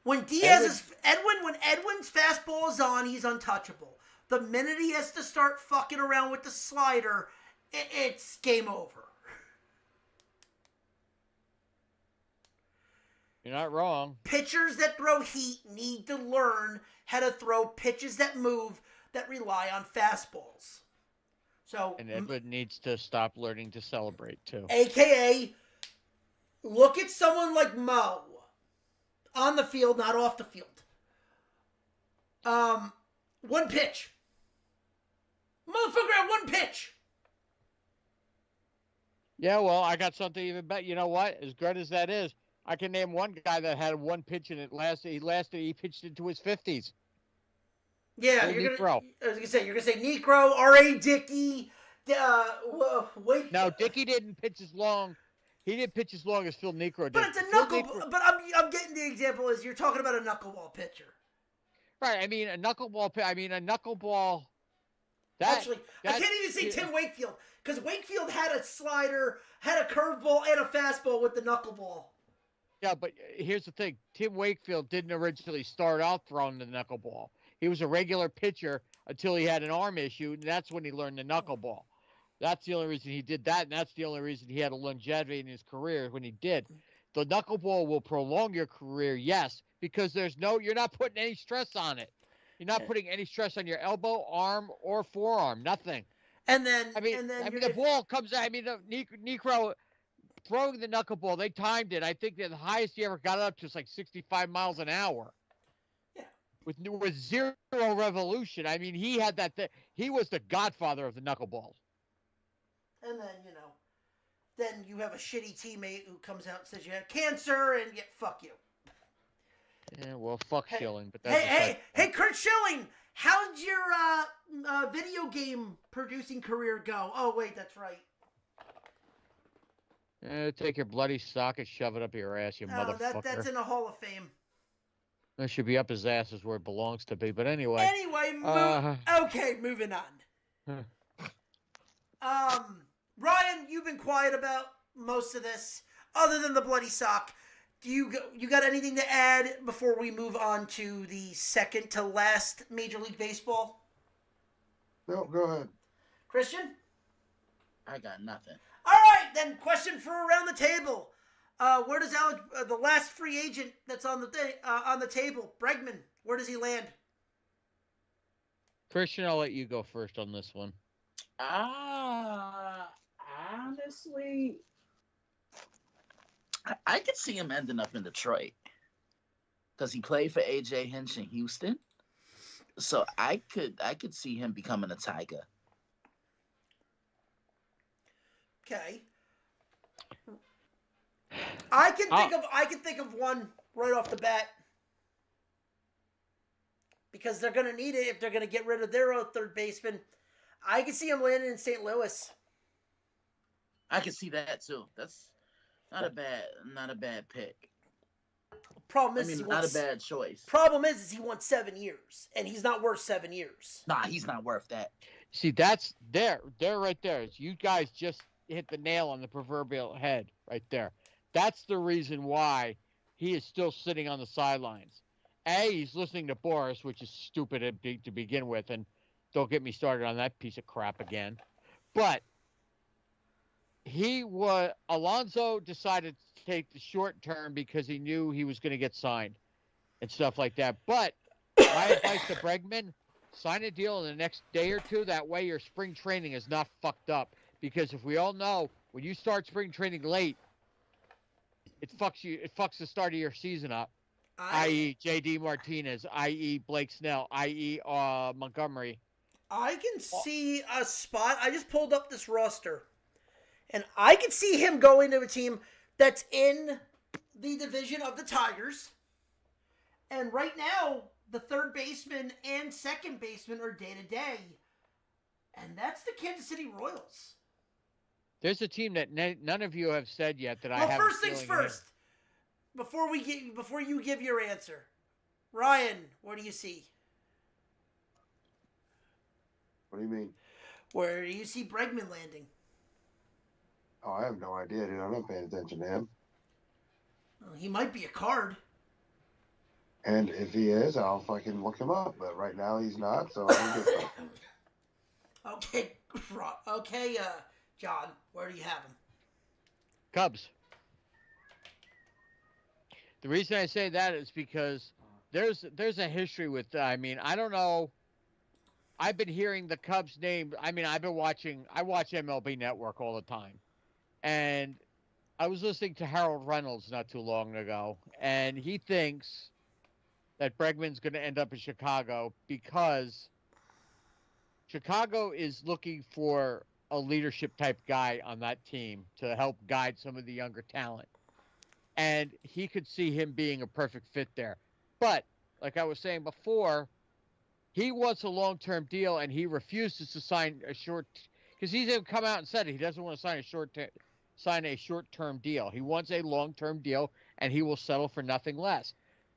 When Edwin's fastball is on, he's untouchable. The minute he has to start fucking around with the slider, it's game over. You're not wrong. Pitchers that throw heat need to learn how to throw pitches that move that rely on fastballs. And Edwin needs to stop learning to celebrate too. AKA, look at someone like Mo. On the field, not off the field. One pitch. Motherfucker had one pitch. Yeah, well, I got something even better. You know what? As good as that is, I can name one guy that had one pitch and he pitched into his 50s. Yeah, you're gonna say Necro, R.A. Dickey, wait. No, Dickey didn't pitch as long. He didn't pitch as long as Phil Necro did. But it's a knuckleball. But I'm getting the example is you're talking about a knuckleball pitcher. Right. I mean a knuckleball. Actually, I can't even say Tim Wakefield because Wakefield had a slider, had a curveball, and a fastball with the knuckleball. Yeah, but here's the thing. Tim Wakefield didn't originally start out throwing the knuckleball. He was a regular pitcher until he had an arm issue, and that's when he learned the knuckleball. That's the only reason he did that, and that's the only reason he had a longevity in his career when he did. The knuckleball will prolong your career, yes, because you're not putting any stress on it. You're not putting any stress on your elbow, arm, or forearm. Nothing. And then, the ball comes out. The Necro throwing the knuckleball, they timed it. I think that the highest he ever got up to was like 65 miles an hour. Yeah. With zero revolution. He had that. He was the godfather of the knuckleballs. And then, then you have a shitty teammate who comes out and says you have cancer and fuck you. Yeah, well, fuck Schilling. But that's hey, Curt Schilling, how'd your video game producing career go? Oh, wait, that's right. Take your bloody sock and shove it up your ass, you motherfucker. That's in the Hall of Fame. That should be up his ass is where it belongs to be. But anyway. Okay, moving on. Ryan, you've been quiet about most of this, other than the bloody sock. Do you got anything to add before we move on to the second to last Major League Baseball? No, go ahead. Christian? I got nothing. All right, then. Question for around the table. Where does Alex, the last free agent that's on the table, Bregman? Where does he land? Christian, I'll let you go first on this one. Honestly, I could see him ending up in Detroit because he played for AJ Hinch in Houston. So I could see him becoming a Tiger. Okay. I can think of one right off the bat. Because they're going to need it if they're going to get rid of their third baseman. I can see him landing in St. Louis. I can see that too. That's not a bad pick. Problem is, not a bad choice. Problem is he wants 7 years, and he's not worth 7 years. Nah, he's not worth that. See, that's there right there. You guys just hit the nail on the proverbial head right there. That's the reason why he is still sitting on the sidelines. A, he's listening to Boris, which is stupid to begin with, and don't get me started on that piece of crap again. But Alonso decided to take the short term because he knew he was going to get signed and stuff like that. But my advice to Bregman, sign a deal in the next day or two. That way your spring training is not fucked up. Because if we all know, when you start spring training late, it fucks the start of your season up. I.e. J.D. Martinez, i.e. Blake Snell, i.e. Montgomery. I can see a spot. I just pulled up this roster. And I can see him going to a team that's in the division of the Tigers. And right now, the third baseman and second baseman are day-to-day. And that's the Kansas City Royals. There's a team that none of you have said yet that I have. Well, first things first. Before you give your answer, Ryan, what do you see? What do you mean? Where do you see Bregman landing? Oh, I have no idea, dude. I'm not paying attention to him. Well, he might be a card. And if he is, I'll fucking look him up. But right now he's not, so I don't get that. Okay, John, where do you have him? Cubs. The reason I say that is because there's a history with. I don't know. I've been hearing the Cubs name. I watch MLB Network all the time, and I was listening to Harold Reynolds not too long ago, and he thinks that Bregman's going to end up in Chicago because Chicago is looking for a leadership type guy on that team to help guide some of the younger talent. And he could see him being a perfect fit there. But, like I was saying before, he wants a long-term deal, and he refuses to sign a short – because he's come out and said he doesn't want to sign a short-term deal. He wants a long-term deal, and he will settle for nothing less.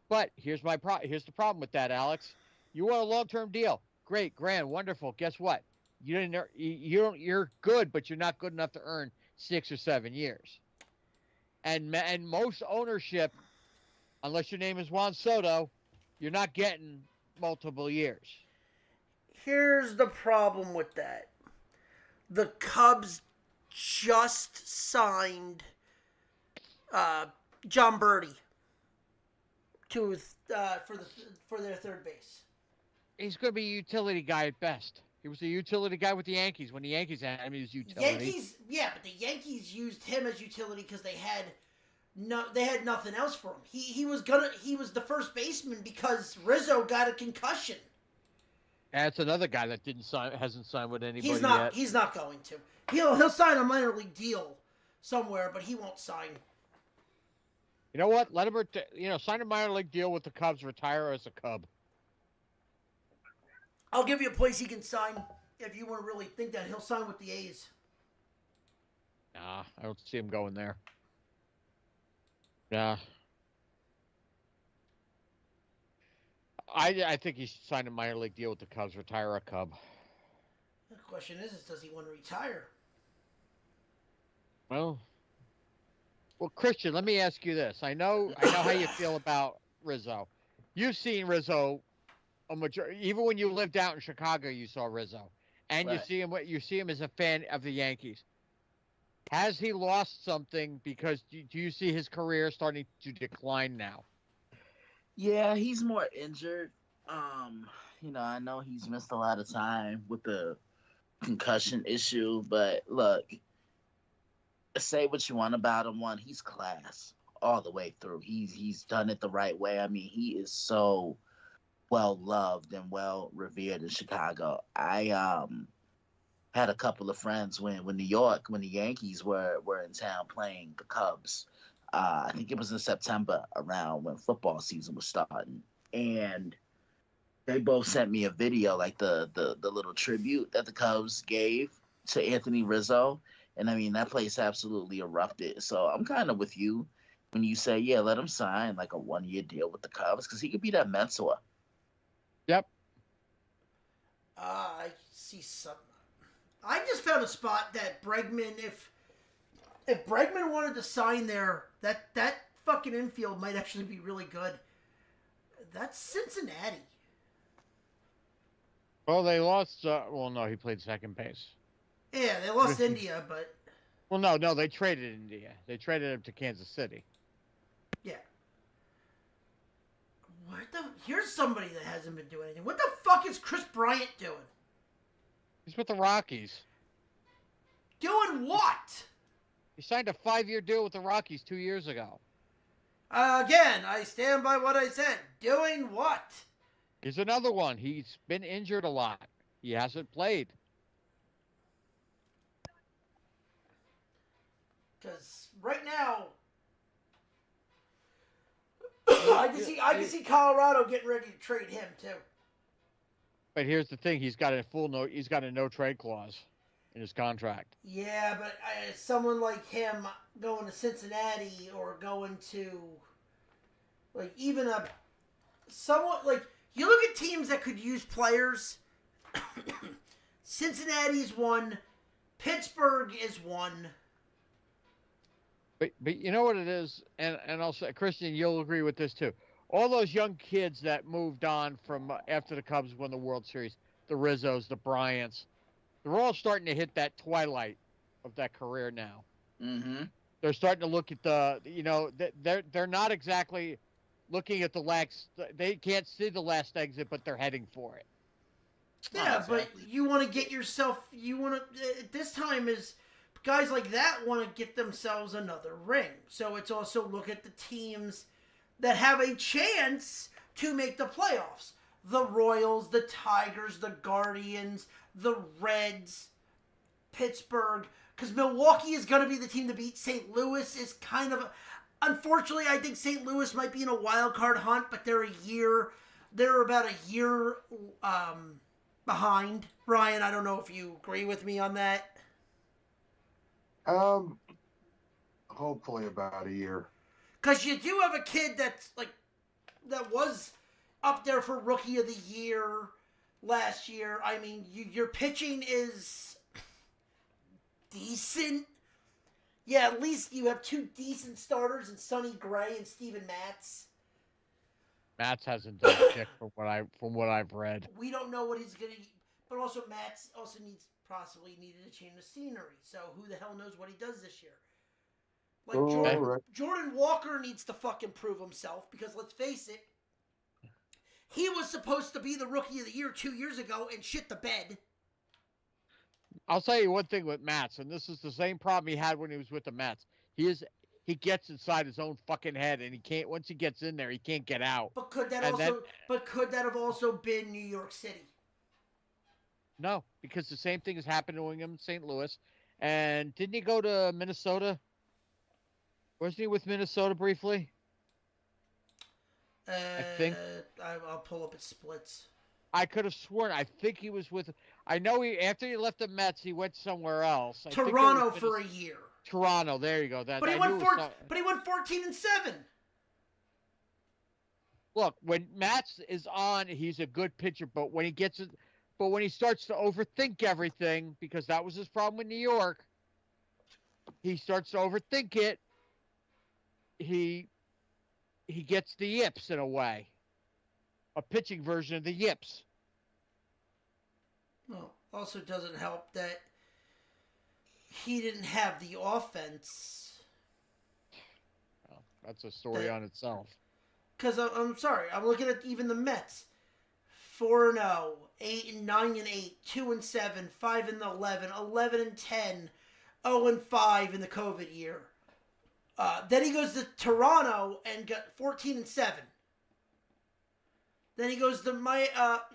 But here's the problem with that, Alex. You want a long-term deal. Great, grand, wonderful. Guess what? You're good, but you're not good enough to earn 6 or 7 years. and most ownership, unless your name is Juan Soto, you're not getting multiple years. Here's the problem with that. The Cubs just signed John Birdie to for their third base. He's going to be a utility guy at best. He was a utility guy with the Yankees. When the Yankees had him, he was utility. But the Yankees used him as utility because they had nothing else for him. He was the first baseman because Rizzo got a concussion. That's another guy that hasn't signed with anybody yet. He's not going to. He'll sign a minor league deal somewhere, but he won't sign. You know what? Let him sign a minor league deal with the Cubs, retire as a Cub. I'll give you a place he can sign if you want to really think that. He'll sign with the A's. Nah, I don't see him going there. Nah. I think he should sign a minor league deal with the Cubs, retire a Cub. The question is does he want to retire? Well, Christian, let me ask you this. I know how you feel about Rizzo. You've seen Rizzo even when you lived out in Chicago, you saw Rizzo, and right. You see him as a fan of the Yankees. Has he lost something? Because do you see his career starting to decline now? Yeah, he's more injured. I know he's missed a lot of time with the concussion issue, but look, say what you want about him. One, he's class all the way through. He's done it the right way. I mean, he is so well loved and well revered in Chicago. I had a couple of friends when the Yankees were in town playing the Cubs. I think it was in September, around when football season was starting, and they both sent me a video, like the little tribute that the Cubs gave to Anthony Rizzo, and I mean that place absolutely erupted. So I'm kind of with you when you say, yeah, let him sign like a 1-year deal with the Cubs because he could be that mentor. Yep. I see something. I just found a spot that Bregman, if Bregman wanted to sign there, that fucking infield might actually be really good. That's Cincinnati. Well, they lost. No, he played second base. Yeah, they lost India, but. Well, no, they traded India. They traded him to Kansas City. Yeah. Here's somebody that hasn't been doing anything. What the fuck is Chris Bryant doing? He's with the Rockies. Doing what? He signed a 5-year deal with the Rockies 2 years ago. Again, I stand by what I said. Doing what? Here's another one. He's been injured a lot. He hasn't played. Because right now, I can see Colorado getting ready to trade him too. But here's the thing: he's got a no trade clause in his contract. Yeah, but someone like him going to Cincinnati or going to, like, even somewhat like, you look at teams that could use players. Cincinnati's one, Pittsburgh is one. But you know what it is, and I'll say, Christian, you'll agree with this too. All those young kids that moved on from after the Cubs won the World Series, the Rizzos, the Bryants, they're all starting to hit that twilight of that career now. Mm-hmm. They're starting to look at they're not exactly looking at the last. They can't see the last exit, but they're heading for it. Yeah, but you want to get yourself. This time is. Guys like that want to get themselves another ring. So it's also look at the teams that have a chance to make the playoffs. The Royals, the Tigers, the Guardians, the Reds, Pittsburgh. Because Milwaukee is going to be the team to beat. St. Louis is kind of... Unfortunately, I think St. Louis might be in a wild card hunt, but they're about a year behind. Ryan, I don't know if you agree with me on that. Hopefully about a year. Because you do have a kid that was up there for Rookie of the Year last year. I mean, your pitching is decent. Yeah, at least you have two decent starters in Sonny Gray and Steven Matz. Matz hasn't done shit from what I've read. We don't know what he's gonna. But also, Matz also possibly needed a change of scenery. So who the hell knows what he does this year? Like Jordan Walker needs to fucking prove himself because let's face it, he was supposed to be the Rookie of the Year 2 years ago and shit the bed. I'll tell you one thing with Matz, and this is the same problem he had when he was with the Mets. He gets inside his own fucking head, and he can't. Once he gets in there, he can't get out. But could that have also been New York City? No, because the same thing has happened to him in St. Louis, and didn't he go to Minnesota? Wasn't he with Minnesota briefly? I think. I'll pull up his splits. I could have sworn. I think he was with. I know after he left the Mets, he went somewhere else. Toronto for a year. Toronto, there you go. But he went 14-7. Look, when Matz is on, he's a good pitcher. But when he starts to overthink everything, because that was his problem with New York, he starts to overthink it. He gets the yips in a way, a pitching version of the yips. Well, also doesn't help that he didn't have the offense. Well, that's a story on itself. Because I'm sorry, I'm looking at even the Mets. 4-0, 9-8, 2-7, 5-11, 11-10, 0-5 in the COVID year. Then he goes to Toronto and got 14-7. Then he goes to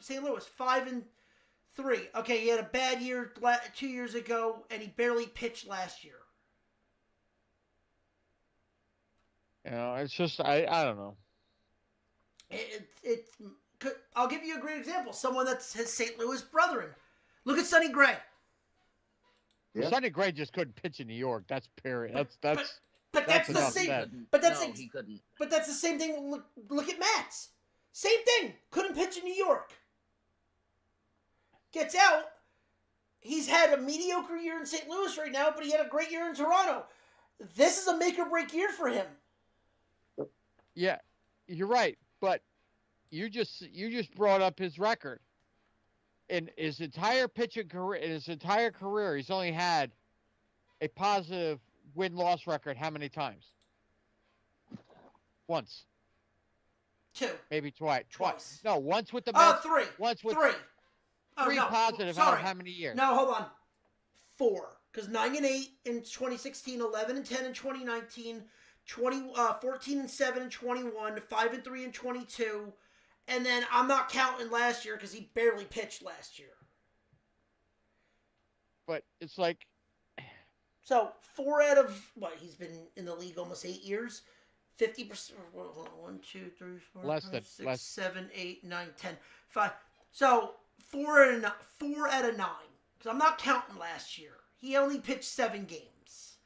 St. Louis, 5-3. Okay, he had a bad year 2 years ago, and he barely pitched last year. It's just I don't know. I'll give you a great example. Someone that's his St. Louis brethren. Look at Sonny Gray. Yeah. Sonny Gray just couldn't pitch in New York. That's period. That's. But that's the same. He couldn't. But that's the same thing. Look at Matz. Same thing. Couldn't pitch in New York. Gets out. He's had a mediocre year in St. Louis right now, but he had a great year in Toronto. This is a make or break year for him. Yeah, you're right. But you just brought up his record. In his entire pitching career, he's only had a positive win-loss record how many times? Once. 2. Maybe twice. No, once with the Mets. 3. Once with 3. Three positive out of how many years? No, hold on. 4. Because 9-8 in 2016, 11-10 in 2019, 14-7 in 21, 5-3 in 22, and then I'm not counting last year because he barely pitched last year. But it's like. So 4 out of he's been in the league almost 8 years. 50%. 1, 2, 3, 4, less 5, than 6, 7, 8, 9, 10, 5. So 4 out of 9. Because I'm not counting last year. He only pitched 7 games,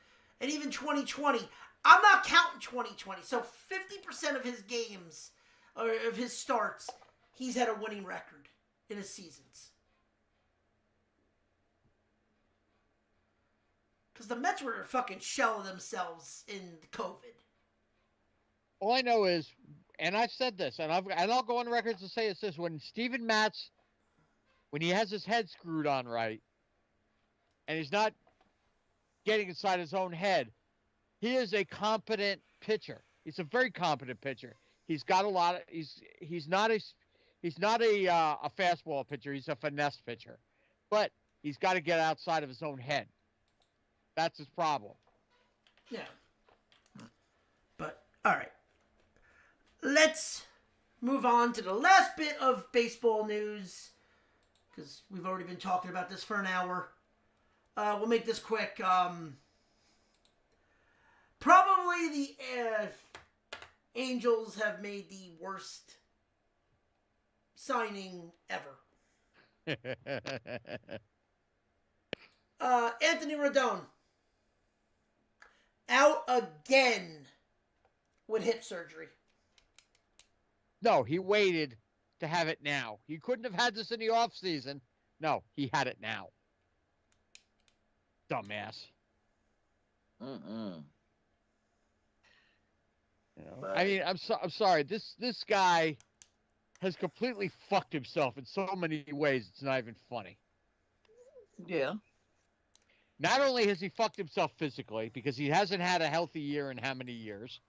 and even 2020, I'm not counting 2020. So 50% of his games or of his starts, he's had a winning record in his seasons. Because the Mets were a fucking shell of themselves in COVID. All I know is, and I've said this, and I'll go on record to say it's this: when Steven Matz, when he has his head screwed on right, and he's not getting inside his own head, he is a competent pitcher. He's a very competent pitcher. He's got a lot of. He's not a fastball pitcher. He's a finesse pitcher, but he's got to get outside of his own head. That's his problem. Yeah. But all right. Let's move on to the last bit of baseball news, because we've already been talking about this for an hour. We'll make this quick. Probably the Angels have made the worst signing ever. Anthony Rendon out again with hip surgery. No, he waited to have it now. He couldn't have had this in the offseason. No, he had it now. Dumbass. Mm-mm. You know? I mean, I'm sorry. This guy has completely fucked himself in so many ways. It's not even funny. Yeah. Not only has he fucked himself physically because he hasn't had a healthy year in how many years,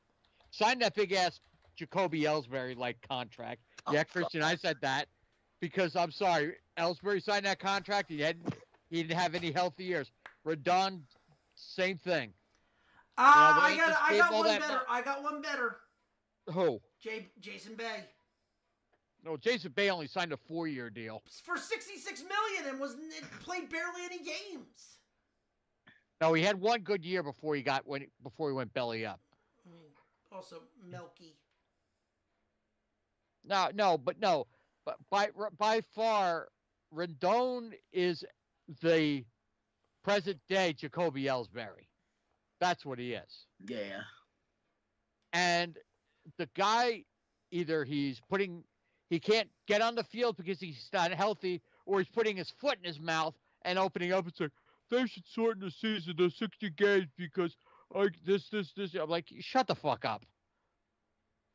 signed that big ass Jacoby Ellsbury like contract. Yeah, Christian, I said that because I'm sorry, Ellsbury signed that contract. He didn't have any healthy years. Rodon, same thing. I got one better. I got one better. Who? Jason Bay. No, Jason Bay only signed a 4-year deal for $66 million and played barely any games. No, he had one good year before he went belly up. Also, Melky. But by far, Rendon is the present day Jacoby Ellsbury. That's what he is. Yeah. And the guy, either he can't get on the field because he's not healthy, or he's putting his foot in his mouth and opening up and saying, they should shorten the season to 60 games because this. I'm like, shut the fuck up.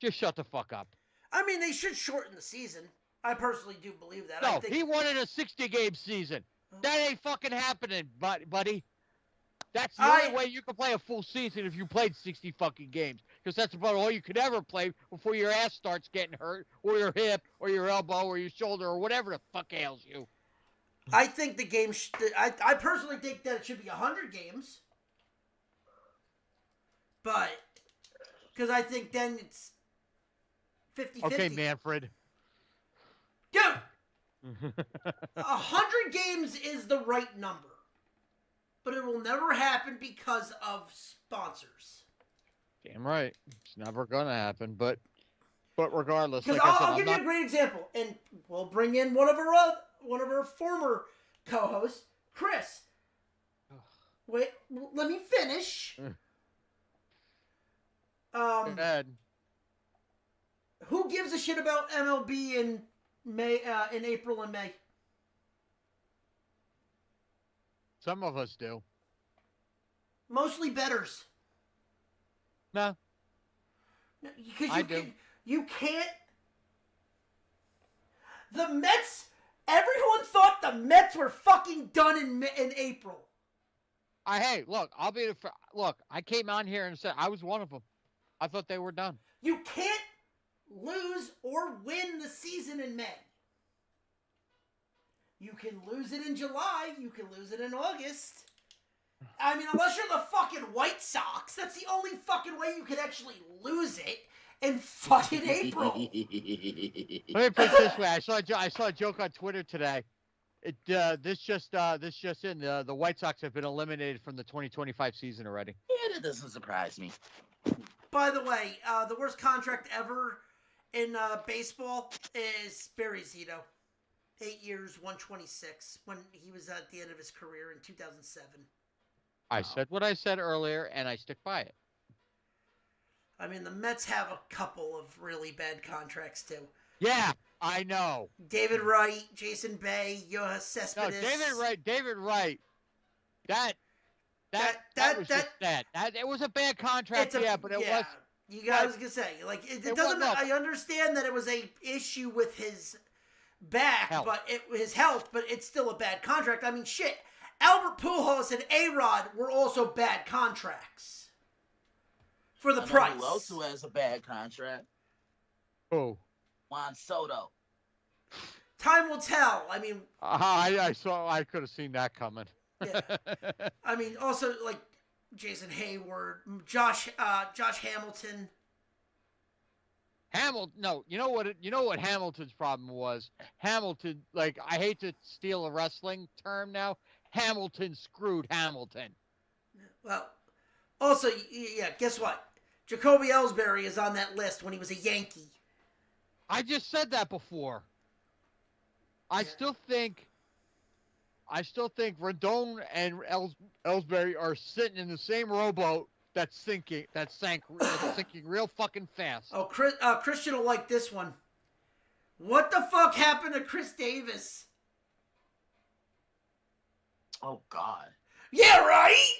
Just shut the fuck up. I mean, they should shorten the season. I personally do believe that. No, he wanted a 60-game season. That ain't fucking happening, buddy. That's the only way you can play a full season if you played 60 fucking games. Because that's about all you could ever play before your ass starts getting hurt, or your hip, or your elbow, or your shoulder, or whatever the fuck ails you. I think the game... I personally think that it should be 100 games. But... Because I think then it's 50-50. Okay, Manfred. Dude! 100 games is the right number. But it will never happen because of sponsors. Damn right. It's never going to happen, but regardless. Because like I'll give you a great example. And we'll bring in one of our former co-hosts, Chris. Wait, let me finish. Go ahead. Who gives a shit about MLB in April and May? Some of us do. Mostly bettors. No. Because I do. You can't. The Mets. Everyone thought the Mets were fucking done in April. Hey, look, I came on here and said I was one of them. I thought they were done. You can't lose or win the season in May. You can lose it in July. You can lose it in August. I mean, unless you're the fucking White Sox, that's the only fucking way you can actually lose it in fucking April. Let me put it this way: I saw a joke on Twitter today. This just in. The White Sox have been eliminated from the 2025 season already. Yeah, that doesn't surprise me. By the way, the worst contract ever in baseball is Barry Zito. 8 years, 126, when he was at the end of his career in 2007. I said what I said earlier, and I stick by it. I mean, the Mets have a couple of really bad contracts, too. Yeah, I know. David Wright, Jason Bay, Yoenis Cespedes. No, David Wright. That was just that. It was a bad contract, but it was. I was going to say, like, it doesn't... I understand that it was a issue with his... his health, but it's still a bad contract. I mean, shit. Albert Pujols and A-Rod were also bad contracts for the price. Who else has a bad contract? Oh, Juan Soto. Time will tell. I mean, I could have seen that coming. Yeah. I mean, also like Jason Hayward, Josh Hamilton. No, you know what Hamilton's problem was? Hamilton, like, I hate to steal a wrestling term now. Hamilton screwed Hamilton. Well, also, yeah, guess what? Jacoby Ellsbury is on that list when he was a Yankee. I just said that before. I still think Rendon and Ellsbury are sitting in the same rowboat that's sinking real fucking fast. Oh, Christian will like this one. What the fuck happened to Chris Davis? Oh, God. Yeah, right?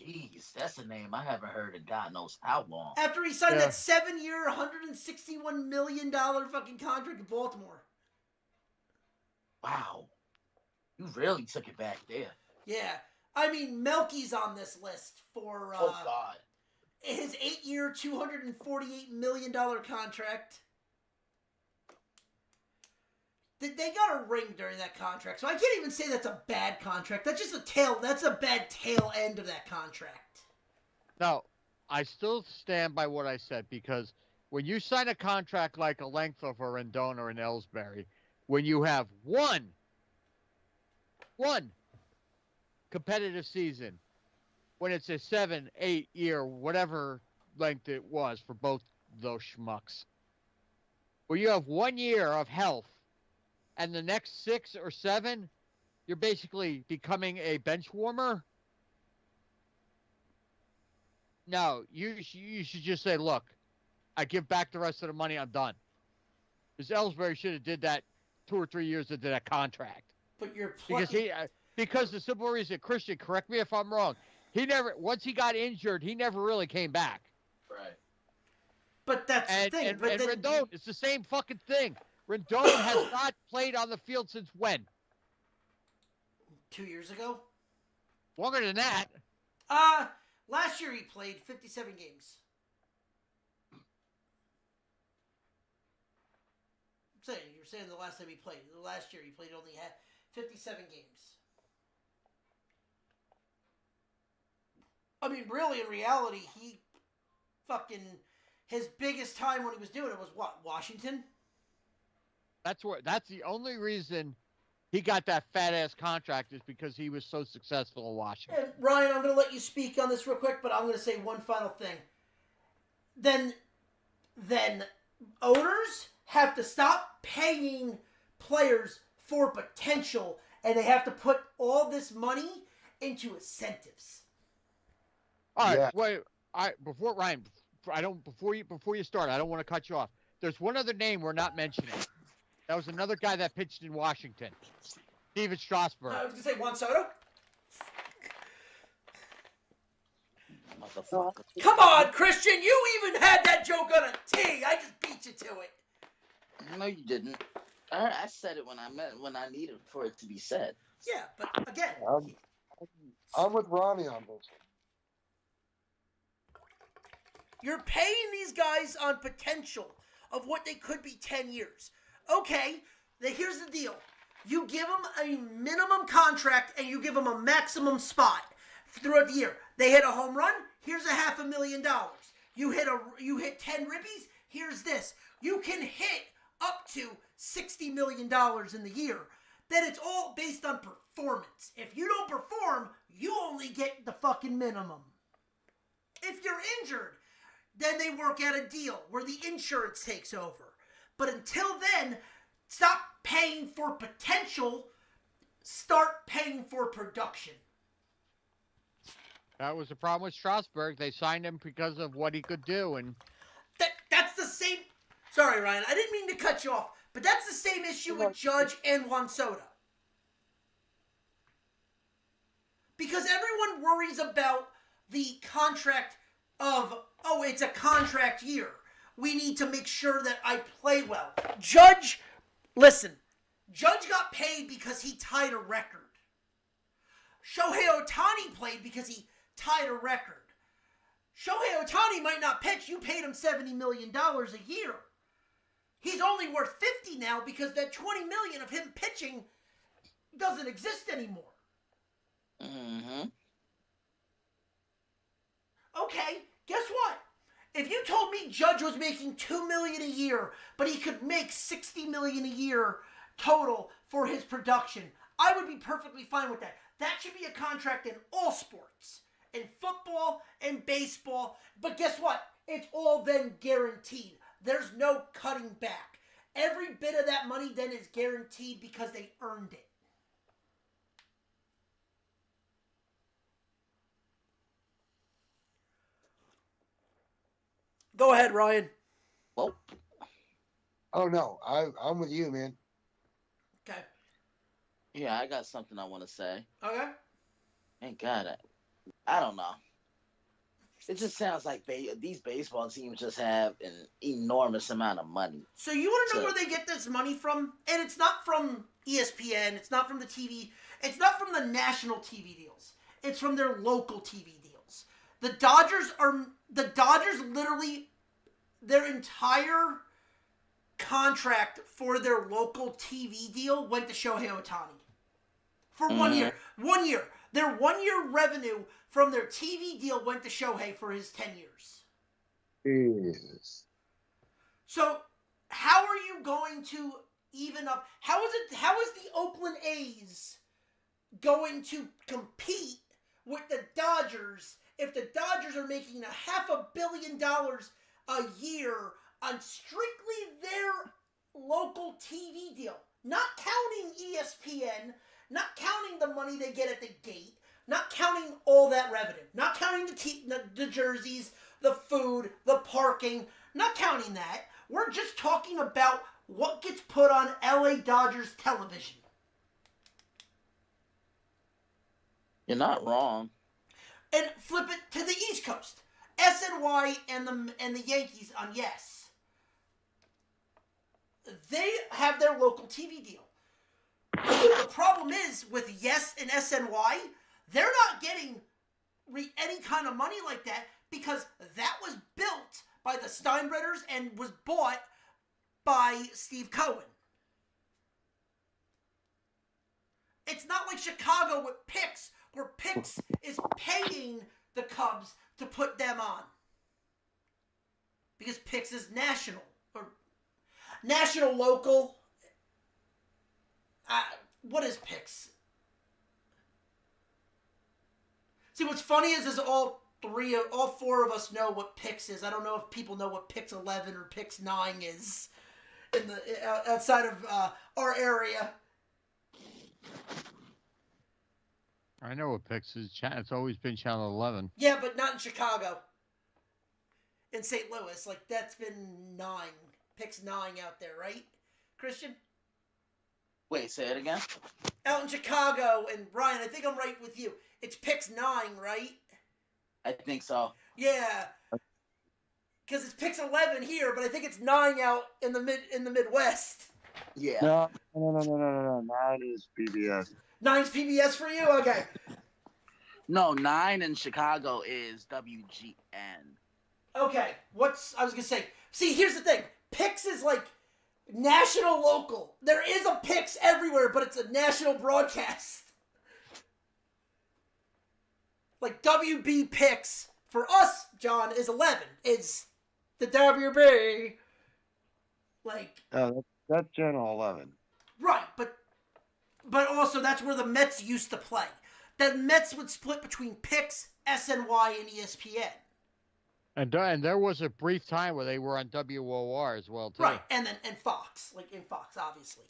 Jeez, that's a name I haven't heard in God knows how long. After he signed that 7-year, $161 million fucking contract in Baltimore. Wow. You really took it back there. Yeah. I mean, Melky's on this list for oh, God. His 8-year, $248 million contract. They got a ring during that contract, so I can't even say that's a bad contract. That's just that's a bad tail end of that contract. No, I still stand by what I said, because when you sign a contract like a length of a Rendon or an Ellsbury, when you have one competitive season, when it's a 7, 8 year, whatever length it was for both those schmucks, where you have 1 year of health, and the next 6 or 7, you're basically becoming a bench warmer. No, you should just say, look, I give back the rest of the money, I'm done. Because Ellsbury should have did that 2 or 3 years into that contract. But you're because the simple reason, Christian, correct me if I'm wrong, once he got injured, he never really came back. Right. But that's the thing. And Rendon, it's the same fucking thing. Rendon has not played on the field since when? 2 years ago? Longer than that. Last year he played 57 games. You're saying the last time he played. The last year he played only had 57 games. I mean, really, in reality, his biggest time when he was doing it was what, Washington? That's the only reason he got that fat ass contract, is because he was so successful in Washington. And Ryan, I'm going to let you speak on this real quick, but I'm going to say one final thing. Then owners have to stop paying players for potential, and they have to put all this money into incentives. All right, wait. Before you start, I don't want to cut you off. There's one other name we're not mentioning. That was another guy that pitched in Washington, Steven Strasburg. I was going to say Juan Soto. Come on, Christian. You even had that joke on a tee. I just beat you to it. No, you didn't. I said it when I needed for it to be said. Yeah, but again, I'm with Ronnie on this. You're paying these guys on potential of what they could be 10 years. Okay, here's the deal. You give them a minimum contract and you give them a maximum spot throughout the year. They hit a home run, here's $500,000. You hit 10 ribbies, here's this. You can hit up to $60 million in the year. Then it's all based on performance. If you don't perform, you only get the fucking minimum. If you're injured, then they work out a deal where the insurance takes over. But until then, stop paying for potential, start paying for production. That was the problem with Strasburg. They signed him because of what he could do, and that's the same. Sorry, Ryan, I didn't mean to cut you off, but that's the same issue with Judge and Juan Soto. Because everyone worries about the contract of, it's a contract year. We need to make sure that I play well. Judge got paid because he tied a record. Shohei Ohtani played because he tied a record. Shohei Ohtani might not pitch. You paid him $70 million a year. He's only worth $50 now because that $20 million of him pitching doesn't exist anymore. Mm-hmm. Okay, guess what? If you told me Judge was making $2 million a year, but he could make $60 million a year total for his production, I would be perfectly fine with that. That should be a contract in all sports, in football and baseball. But guess what? It's all then guaranteed. There's no cutting back. Every bit of that money then is guaranteed because they earned it. Go ahead, Ryan. Well, oh no, I'm with you, man. Okay. Yeah, I got something I want to say. Okay. Thank God. I don't know. It just sounds like these baseball teams just have an enormous amount of money. So you want to know where they get this money from? And it's not from ESPN. It's not from the TV. It's not from the national TV deals. It's from their local TV deals. The Dodgers literally, their entire contract for their local TV deal went to Shohei Ohtani. For 1 year. 1 year. Their 1 year revenue from their TV deal went to Shohei for his 10 years. Jesus. So, how are you going to even up? How is the Oakland A's going to compete with the Dodgers if the Dodgers are making $500 million a year on strictly their local TV deal? Not counting ESPN, not counting the money they get at the gate, not counting all that revenue, not counting the jerseys, the food, the parking, not counting that. We're just talking about what gets put on LA Dodgers television. You're not wrong. And flip it to the East Coast. SNY and the Yankees on Yes. They have their local TV deal. The problem is with Yes and SNY, they're not getting any kind of money like that because that was built by the Steinbretters and was bought by Steve Cohen. It's not like Chicago with Pix, where Pix is paying the Cubs to put them on. Because Pix is national. Or national, local. What is Pix? See, what's funny is all four of us know what Pix is. I don't know if people know what Pix 11 or Pix 9 is in the outside of our area. I know what Pix is. It's always been Channel 11. Yeah, but not in Chicago. In St. Louis, like that's been 9. Pix 9 out there, right, Christian? Wait, say it again. Out in Chicago, and Ryan, I think I'm right with you. It's Pix 9, right? I think so. Yeah, because it's Pix 11 here, but I think it's 9 out in the Midwest. Yeah. No. 9 is PBS. 9's PBS for you? Okay. No, 9 in Chicago is WGN. Okay, I was gonna say. See, here's the thing. Pix is like national local. There is a Pix everywhere, but it's a national broadcast. Like WB Pix for us, John, is 11. Is the WB like? Oh, that's Channel 11. Right, but also that's where the Mets used to play. The Mets would split between Pix, SNY, and ESPN. And there was a brief time where they were on WOR as well too. Right, and Fox, like in Fox, obviously.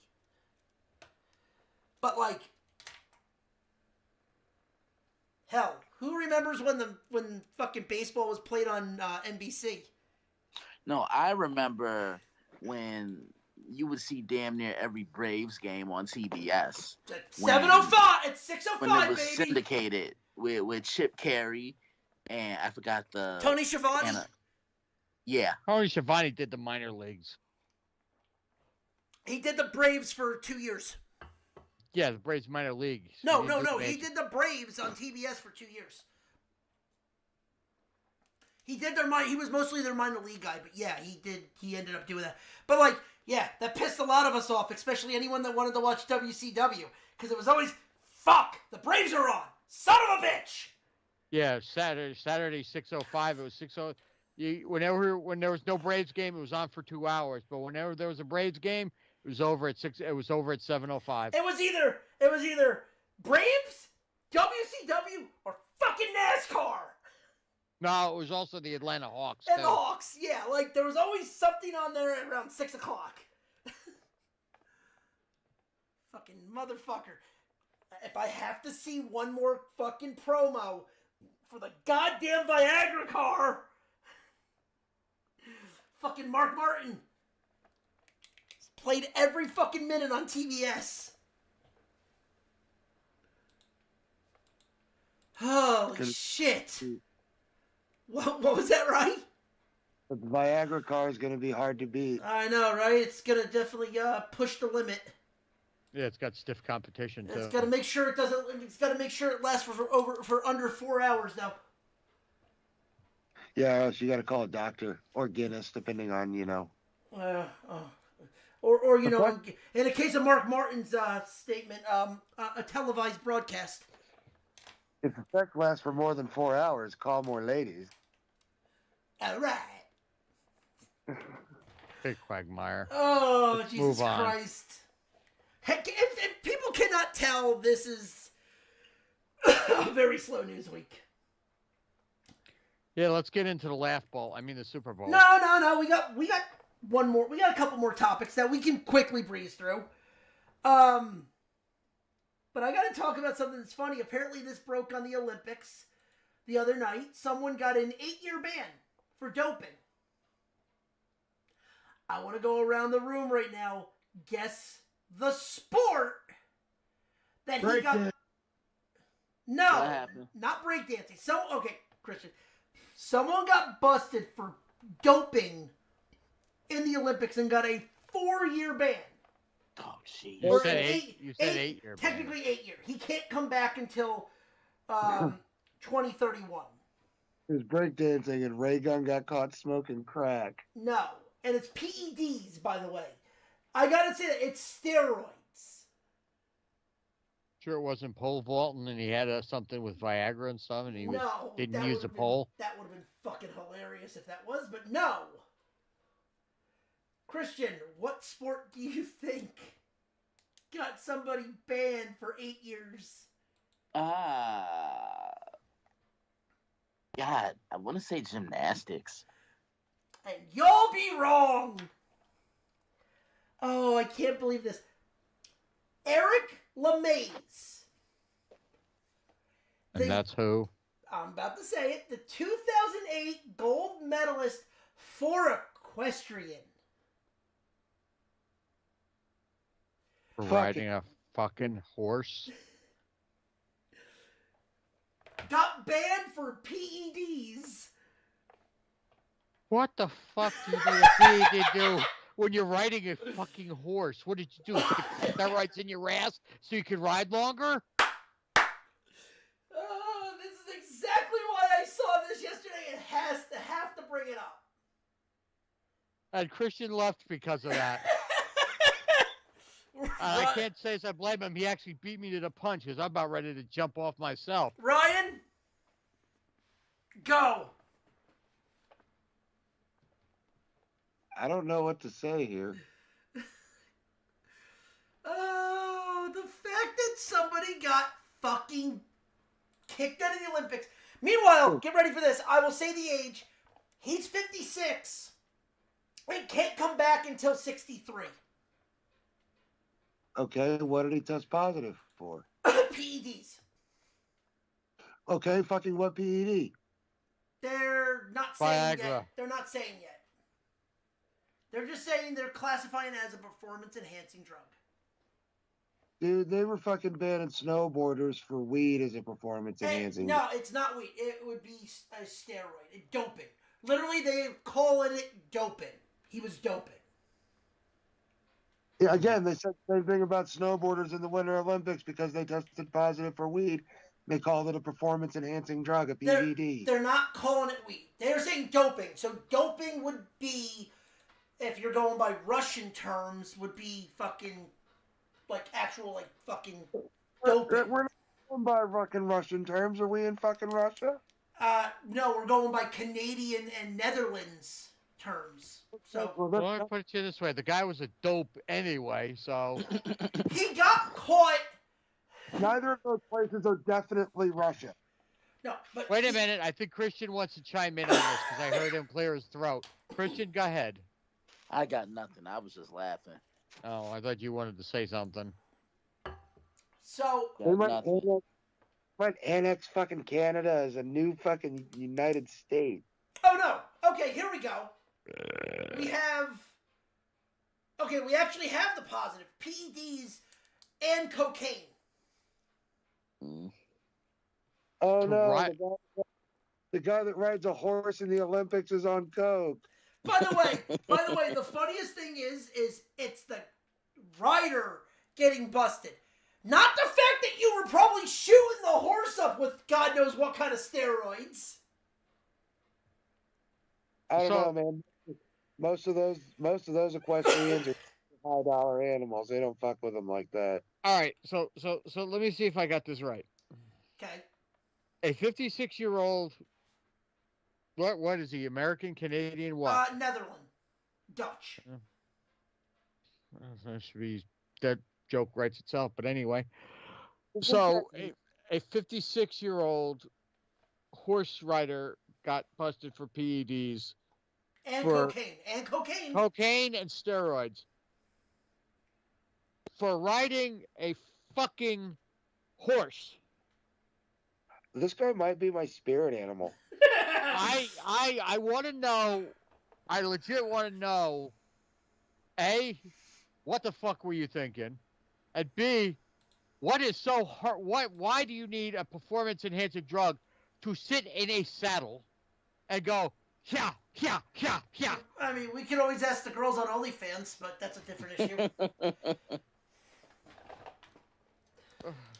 But like, hell, who remembers when fucking baseball was played on NBC? No, I remember when you would see damn near every Braves game on CBS. At 7:05, it's 6:05, when it was baby. syndicated with Chip Carey and I forgot the Tony Schiavone. Yeah, Tony Schiavone did the minor leagues. He did the Braves for 2 years. Yeah, the Braves minor league. No. He did the Braves on TBS for 2 years. He did he was mostly their minor league guy, but yeah, he ended up doing that. But like, yeah, that pissed a lot of us off, especially anyone that wanted to watch WCW, because it was always, fuck, the Braves are on, son of a bitch. Yeah, Saturday 6:05. It was 6:00. When there was no Braves game, it was on for 2 hours. But whenever there was a Braves game, it was over at 6. It was over at 7:05. It was either Braves, WCW, or fucking NASCAR. No, it was also the Atlanta Hawks. And the Hawks, yeah. Like, there was always something on there around 6 o'clock. Fucking motherfucker. If I have to see one more fucking promo for the goddamn Viagra car, fucking Mark Martin played every fucking minute on TBS. Holy shit! What was that, right? The Viagra car is going to be hard to beat. I know, right? It's gonna definitely push the limit. Yeah, it's got stiff competition too. It's got to make sure it doesn't. It's got to make sure it lasts for under 4 hours now. Yeah, or else you got to call a doctor or Guinness, depending on Or you know, in the case of Mark Martin's statement, a televised broadcast. If the sex lasts for more than 4 hours, call more ladies. All right. Big quagmire. Oh, Let's Jesus move on. Christ. Heck, if people cannot tell, this is a very slow news week. Yeah, let's get into the the Super Bowl. No. We got one more. We got a couple more topics that we can quickly breeze through. But I got to talk about something that's funny. Apparently, this broke on the Olympics the other night. Someone got an 8-year ban for doping. I want to go around the room right now. Guess the sport that he got. No, not breakdancing. Okay, Christian. Someone got busted for doping in the Olympics and got a 4-year ban. Oh, jeez. You said 8 year. Technically 8 year. He can't come back until 2031. He was breakdancing and Ray Gun got caught smoking crack. No. And it's PEDs, by the way. I gotta say that it's steroids. Sure, it wasn't pole vaulting, and he had something with Viagra and stuff, and he didn't use a pole. That would have been fucking hilarious if that was, but no. Christian, what sport do you think got somebody banned for 8 years? God, I want to say gymnastics. And you'll be wrong. Oh, I can't believe this. Eric LeMays. And that's who? I'm about to say it. The 2008 gold medalist for equestrian. For riding a fucking horse? Got banned for PEDs. What the fuck do you need to do when you're riding a fucking horse? What did you do? Stick steroids in your ass so you can ride longer? This is exactly why I saw this yesterday and have to bring it up. And Christian left because of that. I can't say as I blame him. He actually beat me to the punch because I'm about ready to jump off myself. Ryan, go. I don't know what to say here. Oh, the fact that somebody got fucking kicked out of the Olympics. Meanwhile, get ready for this. I will say the age. He's 56. And can't come back until 63. Okay, what did he test positive for? PEDs. Okay, fucking what PED? They're not saying Viagra. yet. They're not saying yet. They're just saying they're classifying it as a performance-enhancing drug. Dude, they were fucking banning snowboarders for weed as a performance-enhancing. No, it's not weed. It would be a steroid. Doping. Literally, they calling it doping. He was doping. Yeah, again, they said the same thing about snowboarders in the Winter Olympics because they tested positive for weed. They called it a performance-enhancing drug, a PED. They're not calling it weed. They're saying doping. So doping would be, if you're going by Russian terms, would be fucking, like, actual, like, fucking doping. We're not going by fucking Russian terms. Are we in fucking Russia? No, we're going by Canadian and Netherlands terms. So well, I put it to you this way: the guy was a dope anyway, so he got caught. Neither of those places are definitely Russia. No, but wait a minute. I think Christian wants to chime in on this because I heard him clear his throat. Christian, go ahead. I got nothing. I was just laughing. Oh, I thought you wanted to say something. So They might annex fucking Canada as a new fucking United States. Oh no. Okay, here we go. We actually have the positive PEDs and cocaine. Oh no, the guy that rides a horse in the Olympics is on coke. By the way, the funniest thing is it's the rider getting busted. Not the fact that you were probably shooting the horse up with God knows what kind of steroids. I don't know, man. Most of those equestrians are $5 animals. They don't fuck with them like that. All right, so let me see if I got this right. Okay. A 56-year-old. What is he? American, Canadian, what? Netherlands, Dutch. That joke writes itself, but anyway. So a 56-year-old horse rider got busted for PEDs. And cocaine. Cocaine and steroids. For riding a fucking horse. This guy might be my spirit animal. I want to know. I legit want to know. A, what the fuck were you thinking? And B, what is so hard? Why do you need a performance-enhancing drug to sit in a saddle and go, yeah? I mean, we can always ask the girls on OnlyFans, but that's a different issue.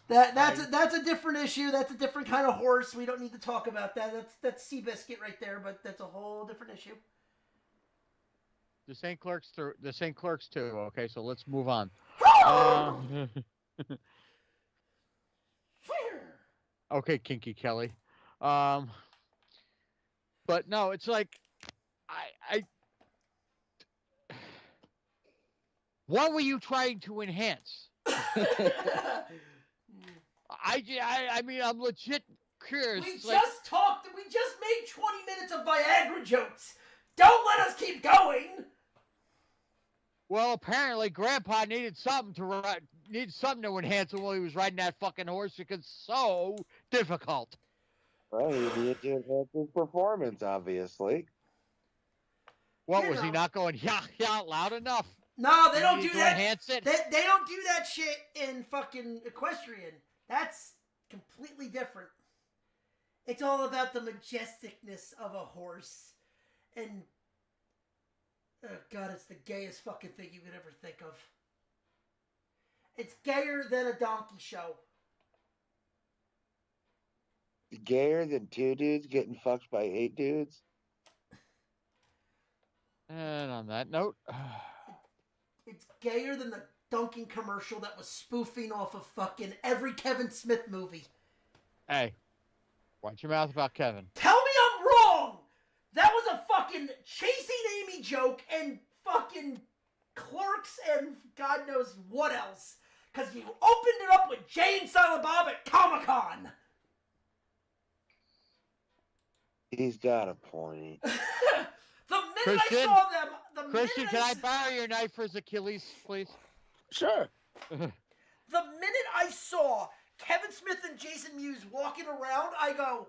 That's a different issue. That's a different kind of horse. We don't need to talk about that. That's Seabiscuit right there, but that's a whole different issue. The St. Clerks too. Okay, so let's move on. Okay, Kinky Kelly. But no, it's like I what were you trying to enhance? I mean, I'm legit curious. We just made 20 minutes of Viagra jokes. Don't let us keep going. Well, apparently, Grandpa needed something to enhance him while he was riding that fucking horse because it's so difficult. Well, he needed to enhance his performance, obviously. What, was he not going loud enough? No, they don't do that. Enhance it? They don't do that shit in fucking equestrian. That's completely different. It's all about the majesticness of a horse. And, oh God, it's the gayest fucking thing you could ever think of. It's gayer than a donkey show. Gayer than 2 dudes getting fucked by 8 dudes? And on that note... It's gayer than the Dunkin' commercial that was spoofing off of fucking every Kevin Smith movie. Hey, watch your mouth about Kevin. Tell me I'm wrong! That was a fucking Chasing Amy joke and fucking Clerks and God knows what else. Because you opened it up with Jay and Silent Bob at Comic-Con. He's got a point. The minute I saw them... Christian, can I borrow your knife for his Achilles, please? Sure. The minute I saw Kevin Smith and Jason Mewes walking around, I go,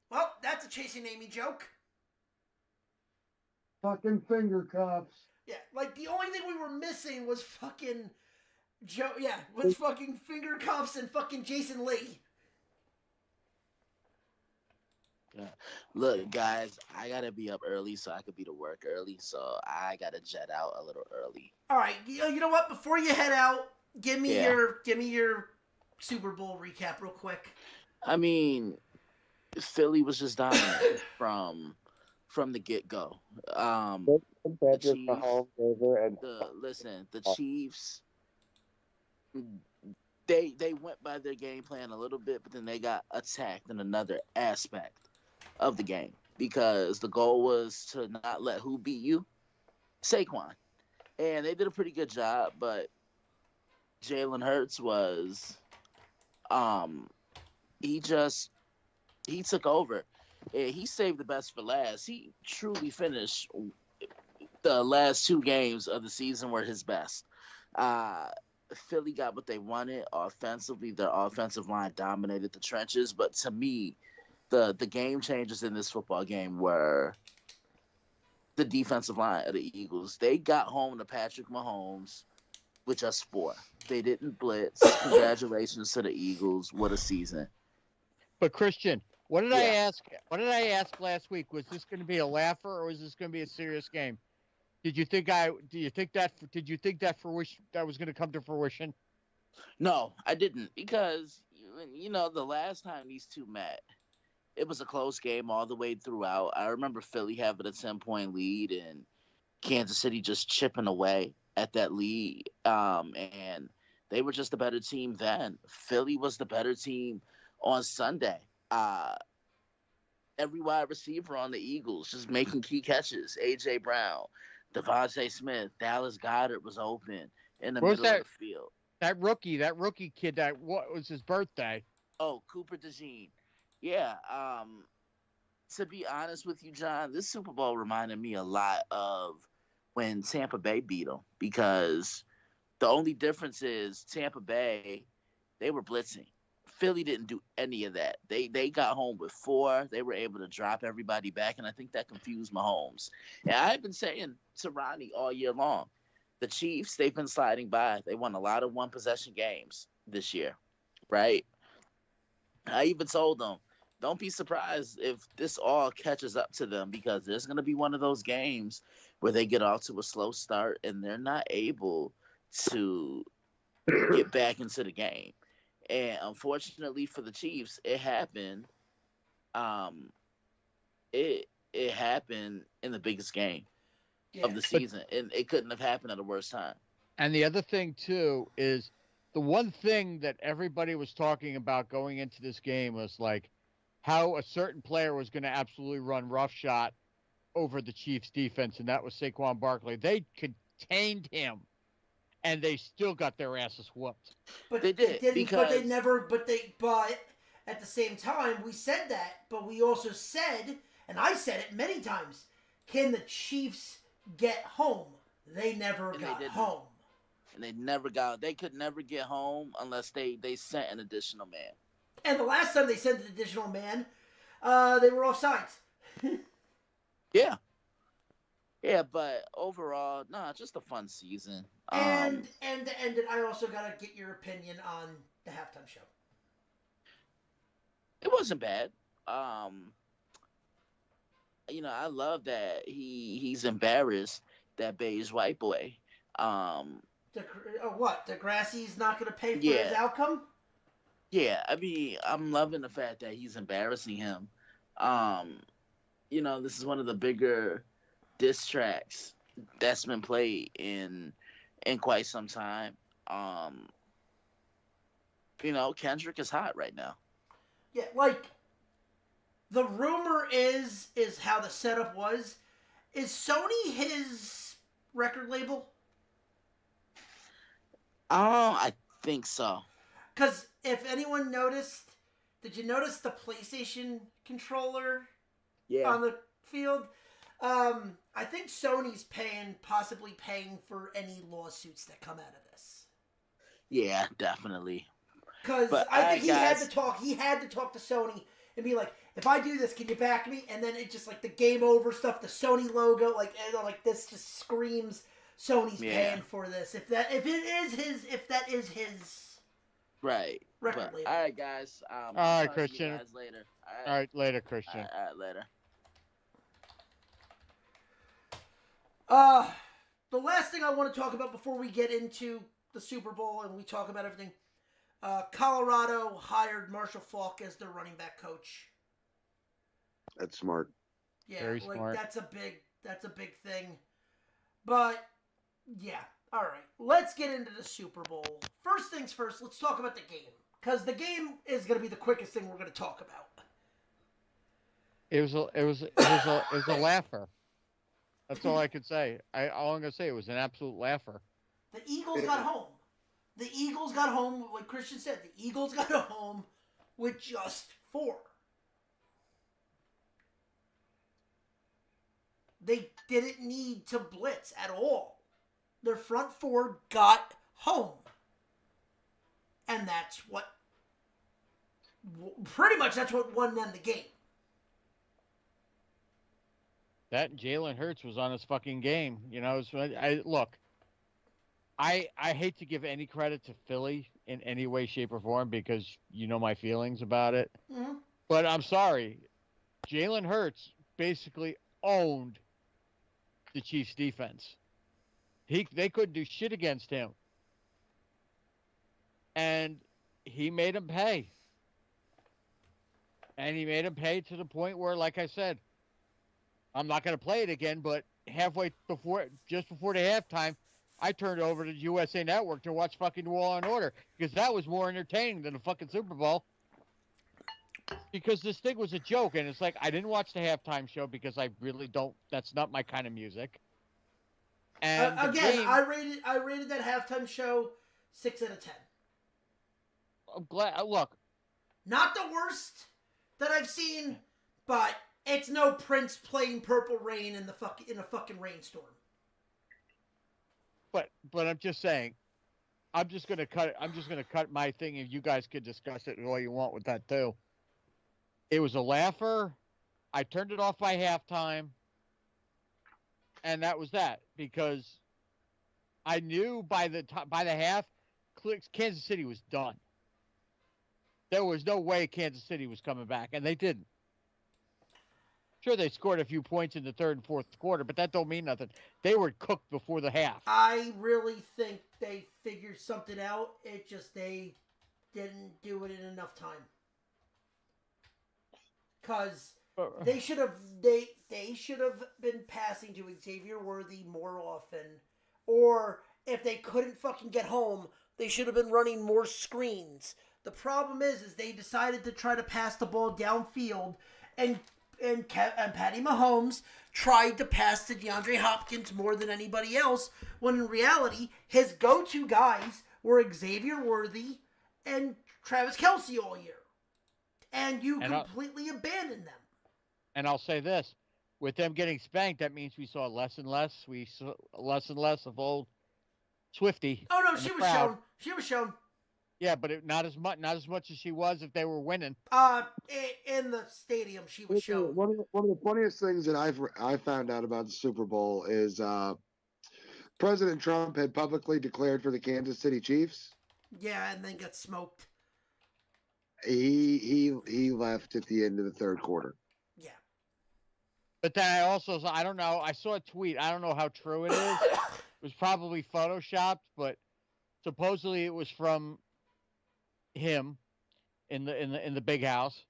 well, that's a Chasing Amy joke. Fucking finger cuffs. Yeah, like the only thing we were missing was fucking was fucking finger cuffs and fucking Jason Lee. Yeah. Look, guys, I gotta be up early so I could be to work early, so I gotta jet out a little early. All right, you know what? Before you head out, give me your Super Bowl recap real quick. I mean, Philly was just dominant from the get go. The Chiefs. They went by their game plan a little bit, but then they got attacked in another aspect of the game because the goal was to not let who beat you? Saquon. And they did a pretty good job, but Jalen Hurts was he took over. He saved the best for last. He truly finished the last 2 games of the season were his best. Philly got what they wanted offensively. Their offensive line dominated the trenches, but to me, the game changers in this football game were the defensive line of the Eagles. They got home to Patrick Mahomes with just 4. They didn't blitz. Congratulations to the Eagles. What a season. But Christian, what did I ask? What did I ask last week? Was this going to be a laugher or was this going to be a serious game? Did you think that was going to come to fruition? No, I didn't, because the last time these two met, it was a close game all the way throughout. I remember Philly having a 10-point lead and Kansas City just chipping away at that lead. And they were just a better team then. Philly was the better team on Sunday. Every wide receiver on the Eagles just making key catches. A.J. Brown, Devontae Smith, Dallas Goedert was open in the middle of the field. That rookie kid, what was his birthday? Oh, Cooper DeJean. Yeah. To be honest with you, John, this Super Bowl reminded me a lot of when Tampa Bay beat them, because the only difference is Tampa Bay, they were blitzing. Philly didn't do any of that. They got home with 4. They were able to drop everybody back, and I think that confused Mahomes. And I've been saying to Ronnie all year long, the Chiefs, they've been sliding by. They won a lot of one-possession games this year, right? I even told them, don't be surprised if this all catches up to them, because there's going to be one of those games where they get off to a slow start and they're not able to get back into the game. And unfortunately for the Chiefs, it happened. It happened in the biggest game of the season, and it couldn't have happened at a worse time. And the other thing too is the one thing that everybody was talking about going into this game was like how a certain player was going to absolutely run roughshod over the Chiefs defense, and that was Saquon Barkley. They contained him, and they still got their asses whooped. But they did, but at the same time, we said that, but we also said, and I said it many times, can the Chiefs get home? They never got home. And they could never get home unless they sent an additional man. And the last time they sent an additional man, they were offsides. Yeah. Yeah, but overall, just a fun season. And I also gotta get your opinion on the halftime show. It wasn't bad. I love that he's embarrassed, that beige white boy. What? Degrassi's not gonna pay for his outcome? Yeah, I mean, I'm loving the fact that he's embarrassing him. This is one of the bigger diss tracks that's been played in quite some time. Kendrick is hot right now. Yeah, like the rumor is how the setup was. Is Sony his record label? I think so. Because if anyone noticed, did you notice the PlayStation controller on the field? I think Sony's possibly paying for any lawsuits that come out of this. Yeah, definitely. Because I think he had to talk to Sony and be like, if I do this, can you back me? And then it just like the game over stuff, the Sony logo, like this just screams Sony's paying for this. If that is his right record label. All right, guys. All right, Christian. You guys later. All right, later, Christian. All right, later. The last thing I want to talk about before we get into the Super Bowl and we talk about everything, Colorado hired Marshall Faulk as their running back coach. That's smart. Yeah, very smart. That's a big thing. But yeah, all right. Let's get into the Super Bowl. First things first. Let's talk about the game, because the game is going to be the quickest thing we're going to talk about. It was a laugher. That's all I could say. All I'm going to say, it was an absolute laugher. The Eagles got home. Like Christian said, the Eagles got home with just 4. They didn't need to blitz at all. Their front 4 got home. And that's what won them the game. That Jalen Hurts was on his fucking game. I hate to give any credit to Philly in any way, shape, or form, because you know my feelings about it. Mm-hmm. But I'm sorry, Jalen Hurts basically owned the Chiefs' defense. They couldn't do shit against him, and he made them pay. And he made them pay to the point where, like I said, I'm not going to play it again. But just before the halftime, I turned over to USA Network to watch fucking Law and Order because that was more entertaining than the fucking Super Bowl. Because this thing was a joke, and it's like I didn't watch the halftime show because I really don't. That's not my kind of music. And again, I rated that halftime show 6 out of 10. I'm glad. Look, not the worst that I've seen, but it's no Prince playing Purple Rain in a fucking rainstorm. But I'm just saying, I'm just gonna cut my thing, and you guys could discuss it all you want with that too. It was a laugher. I turned it off by halftime, and that was that because I knew by the half, Kansas City was done. There was no way Kansas City was coming back, and they didn't. Sure, they scored a few points in the third and fourth quarter, but that don't mean nothing. They were cooked before the half. I really think they figured something out. It just they didn't do it in enough time. Because they should have been passing to Xavier Worthy more often, or if they couldn't fucking get home, they should have been running more screens. The problem is they decided to try to pass the ball downfield, and Patty Mahomes tried to pass to DeAndre Hopkins more than anybody else, when in reality, his go-to guys were Xavier Worthy and Travis Kelce all year. And you completely abandoned them. And I'll say this. With them getting spanked, that means we saw less and less. We saw less and less of old Swifty. Oh, no, she was shown. She was shown. Yeah, but not as much as she was if they were winning. In the stadium, she was shown. One of the funniest things that I found out about the Super Bowl is President Trump had publicly declared for the Kansas City Chiefs. Yeah, and then got smoked. He left at the end of the third quarter. Yeah. But then I don't know. I saw a tweet. I don't know how true it is. It was probably photoshopped, but supposedly it was from him in the big house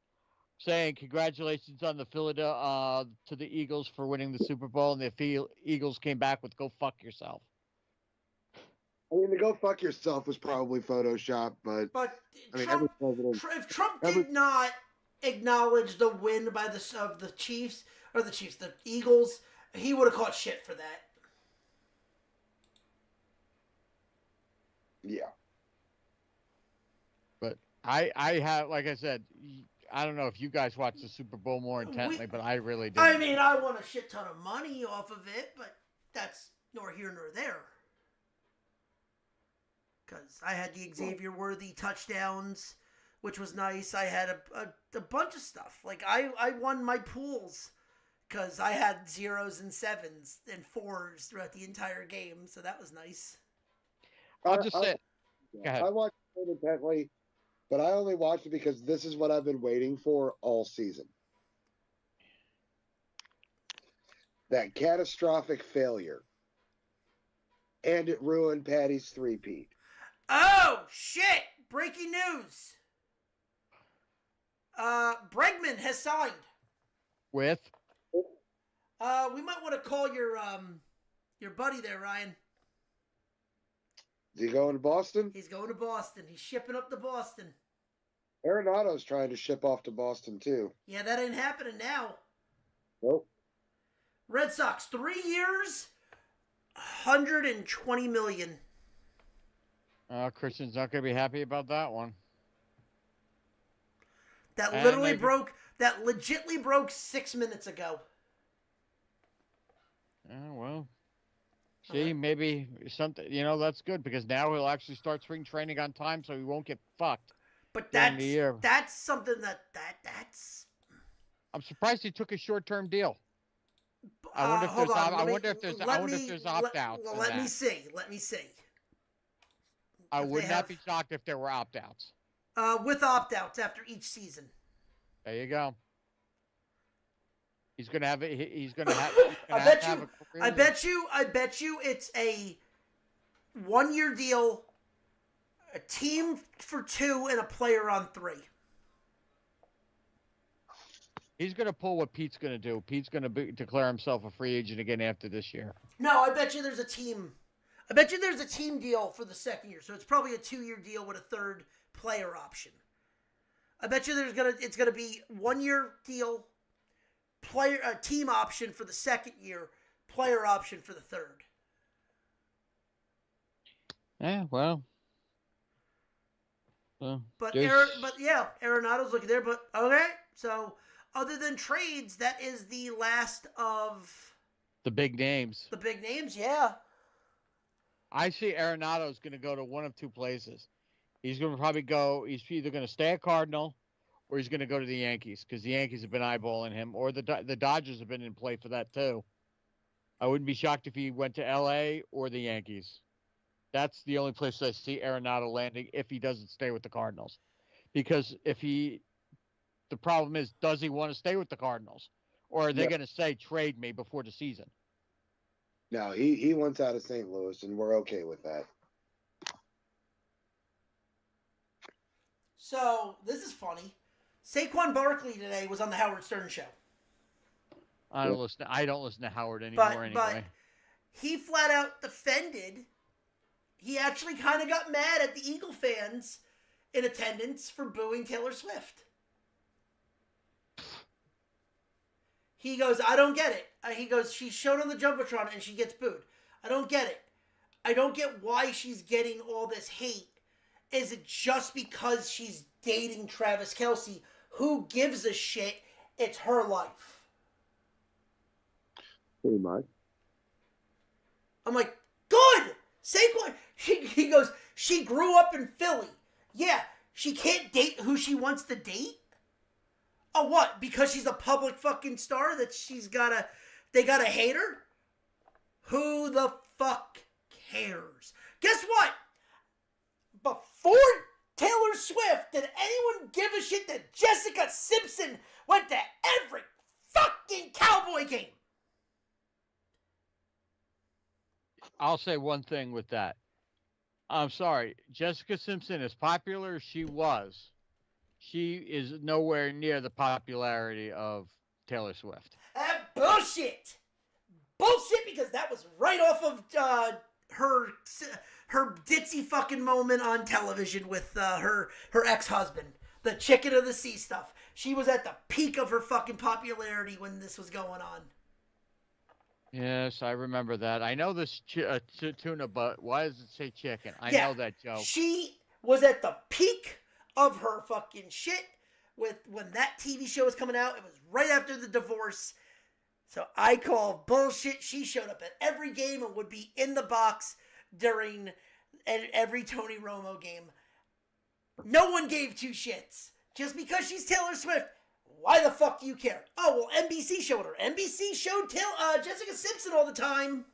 saying congratulations on the Philadelphia to the Eagles for winning the Super Bowl, and the Eagles came back with "Go fuck yourself." I mean, the "go fuck yourself" was probably Photoshop, but if Trump did not acknowledge the win by the Eagles, he would have caught shit for that. Yeah. But I have, like I said, I don't know if you guys watch the Super Bowl more intently, but I really do. I mean, I won a shit ton of money off of it, but that's nor here nor there. Because I had the Xavier Worthy touchdowns, which was nice. I had a bunch of stuff. Like, I won my pools because I had 0s and 7s and 4s throughout the entire game, so that was nice. I'll just say, I watched it intently, but I only watched it because this is what I've been waiting for all season. That catastrophic failure. And it ruined Patty's three-peat. Oh, shit! Breaking news! Bregman has signed. With? We might want to call your buddy there, Ryan. Is he going to Boston? He's going to Boston. He's shipping up to Boston. Arenado's trying to ship off to Boston, too. Yeah, that ain't happening now. Nope. Red Sox, 3 years, $120 million. Christian's not going to be happy about that one. That legitly broke 6 minutes ago. Well, see, maybe something, that's good because now he'll actually start spring training on time so he won't get fucked. But that's something that's... I'm surprised he took a short-term deal. I wonder if there's opt-outs. Let me see. I would not be shocked if there were opt-outs. With opt-outs after each season. There you go. He's gonna have it. He's gonna have. I bet you it's a 1-year deal, a team for 2, and a player on 3. He's gonna pull what Pete's gonna do. Pete's gonna declare himself a free agent again after this year. No, I bet you there's a team. I bet you there's a team deal for the 2nd year, so it's probably a 2-year deal with a 3rd player option. I bet you it's gonna be 1-year deal, team option for the 2nd year, player option for the 3rd. Yeah, well. But Arenado's looking there. But okay, so other than trades, that is the last of the big names. The big names, yeah. I see Arenado's going to go to one of 2 places. He's going to probably go. He's either going to stay a Cardinal, or he's going to go to the Yankees because the Yankees have been eyeballing him, or the Dodgers have been in play for that too. I wouldn't be shocked if he went to L.A. or the Yankees. That's the only place I see Arenado landing if he doesn't stay with the Cardinals. Because the problem is, does he want to stay with the Cardinals? Or are they going to say, trade me before the season? No, he wants out of St. Louis, and we're okay with that. So, this is funny. Saquon Barkley today was on the Howard Stern show. I don't listen to Howard anymore anyway. But he flat out defended. He actually kind of got mad at the Eagle fans in attendance for booing Taylor Swift. He goes, I don't get it. He goes, she's shown on the Jumbotron and she gets booed. I don't get it. I don't get why she's getting all this hate. Is it just because she's dating Travis Kelce? Who gives a shit? It's her life. Pretty much. I'm like, good! Saquon, he goes, she grew up in Philly. Yeah, she can't date who she wants to date? Oh, what? Because she's a public fucking star that they gotta hate her? Who the fuck cares? Guess what? Before Taylor Swift, did anyone give a shit that Jessica Simpson went to every fucking Cowboy game? I'll say one thing with that. I'm sorry. Jessica Simpson, as popular as she was, she is nowhere near the popularity of Taylor Swift. Bullshit! Bullshit, because that was right off of her ditzy fucking moment on television with her ex-husband. The Chicken of the Sea stuff. She was at the peak of her fucking popularity when this was going on. Yes, I remember that. I know this tuna, but why does it say chicken? I know that joke. She was at the peak of her fucking shit when that TV show was coming out. It was right after the divorce. So I call bullshit. She showed up at every game and would be in the box during every Tony Romo game. No one gave 2 shits. Just because she's Taylor Swift, why the fuck do you care? Oh, well, NBC showed her. NBC showed Jessica Simpson all the time.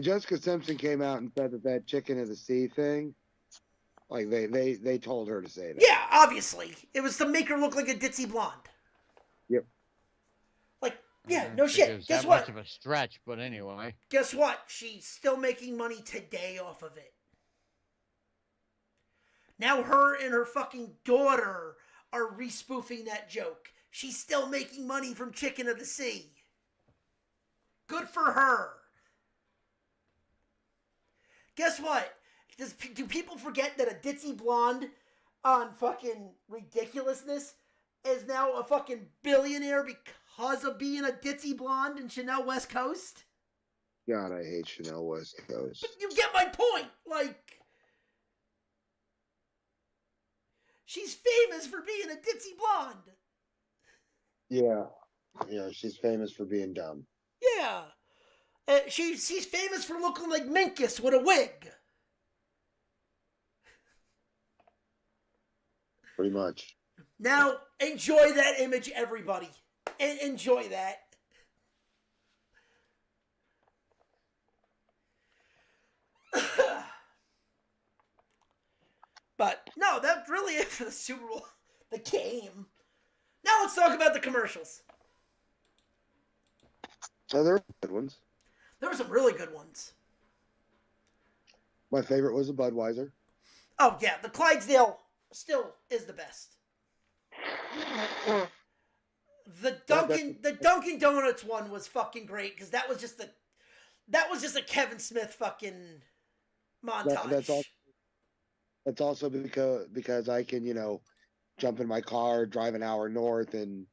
Jessica Simpson came out and said that Chicken of the Sea thing, like they told her to say that. Yeah, obviously. It was to make her look like a ditzy blonde. Yep. Like, yeah, no shit. Guess what? Much of a stretch, but anyway. Guess what? She's still making money today off of it. Now her and her fucking daughter are re-spoofing that joke. She's still making money from Chicken of the Sea. Good for her. Guess what? Do people forget that a ditzy blonde on fucking ridiculousness is now a fucking billionaire because of being a ditzy blonde in Chanel West Coast? God, I hate Chanel West Coast. But you get my point. Like, she's famous for being a ditzy blonde. Yeah, she's famous for being dumb. Yeah. She's famous for looking like Minkus with a wig. Pretty much. Now, enjoy that image, everybody. Enjoy that. But, no, that's really it for the Super Bowl. The game. Now let's talk about the commercials. Oh, there were good ones. There were some really good ones. My favorite was a Budweiser. Oh, yeah. The Clydesdale still is the best. The Dunkin' Donuts one was fucking great because that was just a Kevin Smith fucking montage. That's also because I can, jump in my car, drive an hour north, and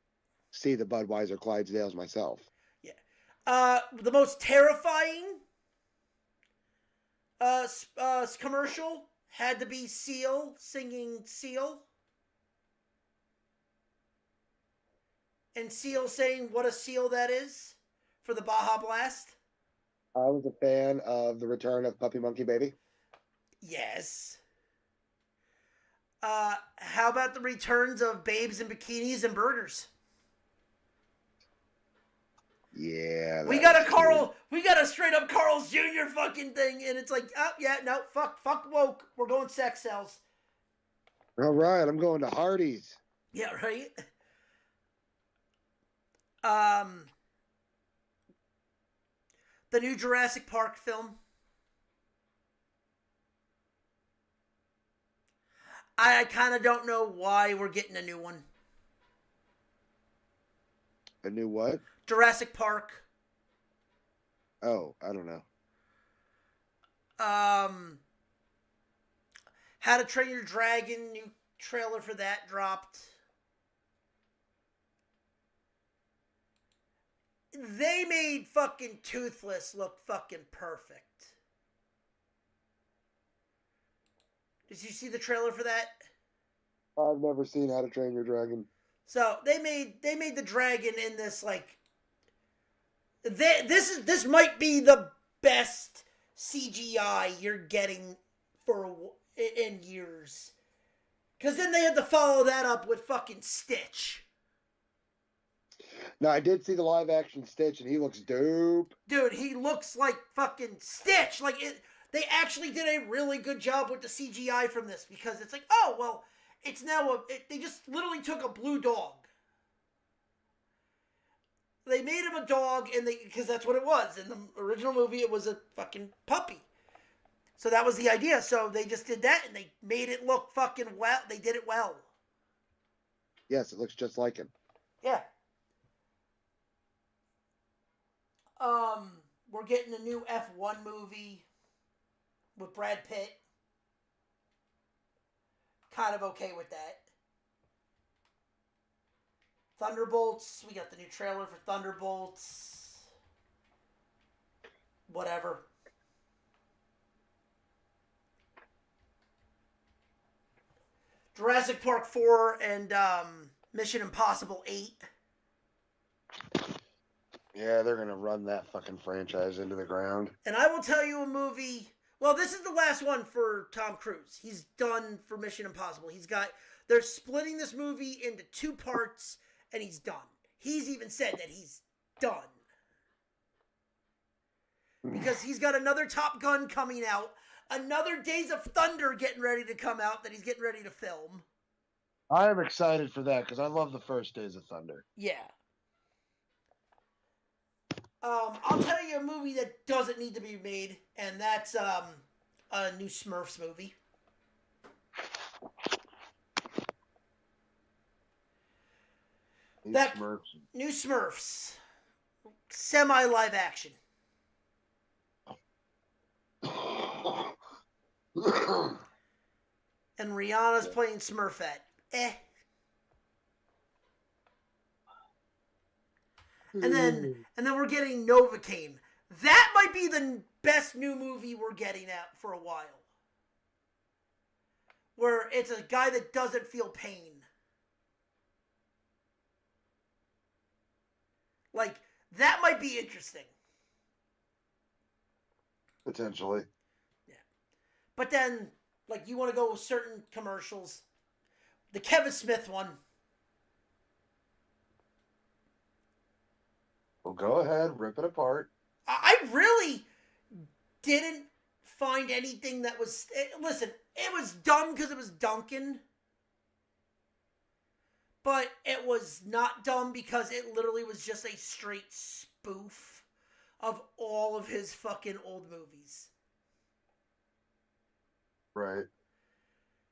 see the Budweiser Clydesdales myself. Yeah. The most terrifying commercial had to be Seal singing Seal. And Seal saying what a seal that is for the Baja Blast. I was a fan of the return of Puppy Monkey Baby. Yes. How about the returns of babes in bikinis and burgers? Yeah. We got a straight up Carl's Jr. fucking thing, and it's like, oh yeah, no, fuck woke. We're going sex cells. All right, I'm going to Hardee's. Yeah, right. The new Jurassic Park film. I kind of don't know why we're getting a new one. A new what? Jurassic Park. Oh, I don't know. How to Train Your Dragon, new trailer for that dropped. They made fucking Toothless look fucking perfect. Did you see the trailer for that? I've never seen How to Train Your Dragon. So they made the dragon in this like. This might be the best CGI you're getting in years. Because then they had to follow that up with fucking Stitch. No, I did see the live action Stitch, and he looks dope. Dude, he looks like fucking Stitch. Like they actually did a really good job with the CGI from this because it's like, oh well, it's now they just literally took a blue dog. They made him a dog, because that's what it was in the original movie. It was a fucking puppy. So that was the idea. So they just did that, and they made it look fucking well. They did it well. Yes, it looks just like him. Yeah. We're getting a new F1 movie with Brad Pitt. Kind of okay with that. Thunderbolts. We got the new trailer for Thunderbolts. Whatever. Jurassic Park 4 and Mission Impossible 8. Yeah, they're going to run that fucking franchise into the ground. And I will tell you a movie. Well, this is the last one for Tom Cruise. He's done for Mission Impossible. They're splitting this movie into 2 parts, and he's done. He's even said that he's done. Because he's got another Top Gun coming out. Another Days of Thunder getting ready to come out that he's getting ready to film. I am excited for that because I love the first Days of Thunder. Yeah. I'll tell you a movie that doesn't need to be made, and that's a new Smurfs movie. New Smurfs. Semi-live action. And Rihanna's playing Smurfette. And then we're getting Novocaine. That might be the best new movie we're getting at for a while. Where it's a guy that doesn't feel pain. Like, that might be interesting. Potentially. Yeah. But then, like, you want to go with certain commercials. The Kevin Smith one. Well, go ahead, rip it apart. I really didn't find anything that was... Listen, it was dumb because it was Duncan. but it was not dumb because it literally was just a straight spoof of all of his fucking old movies. Right.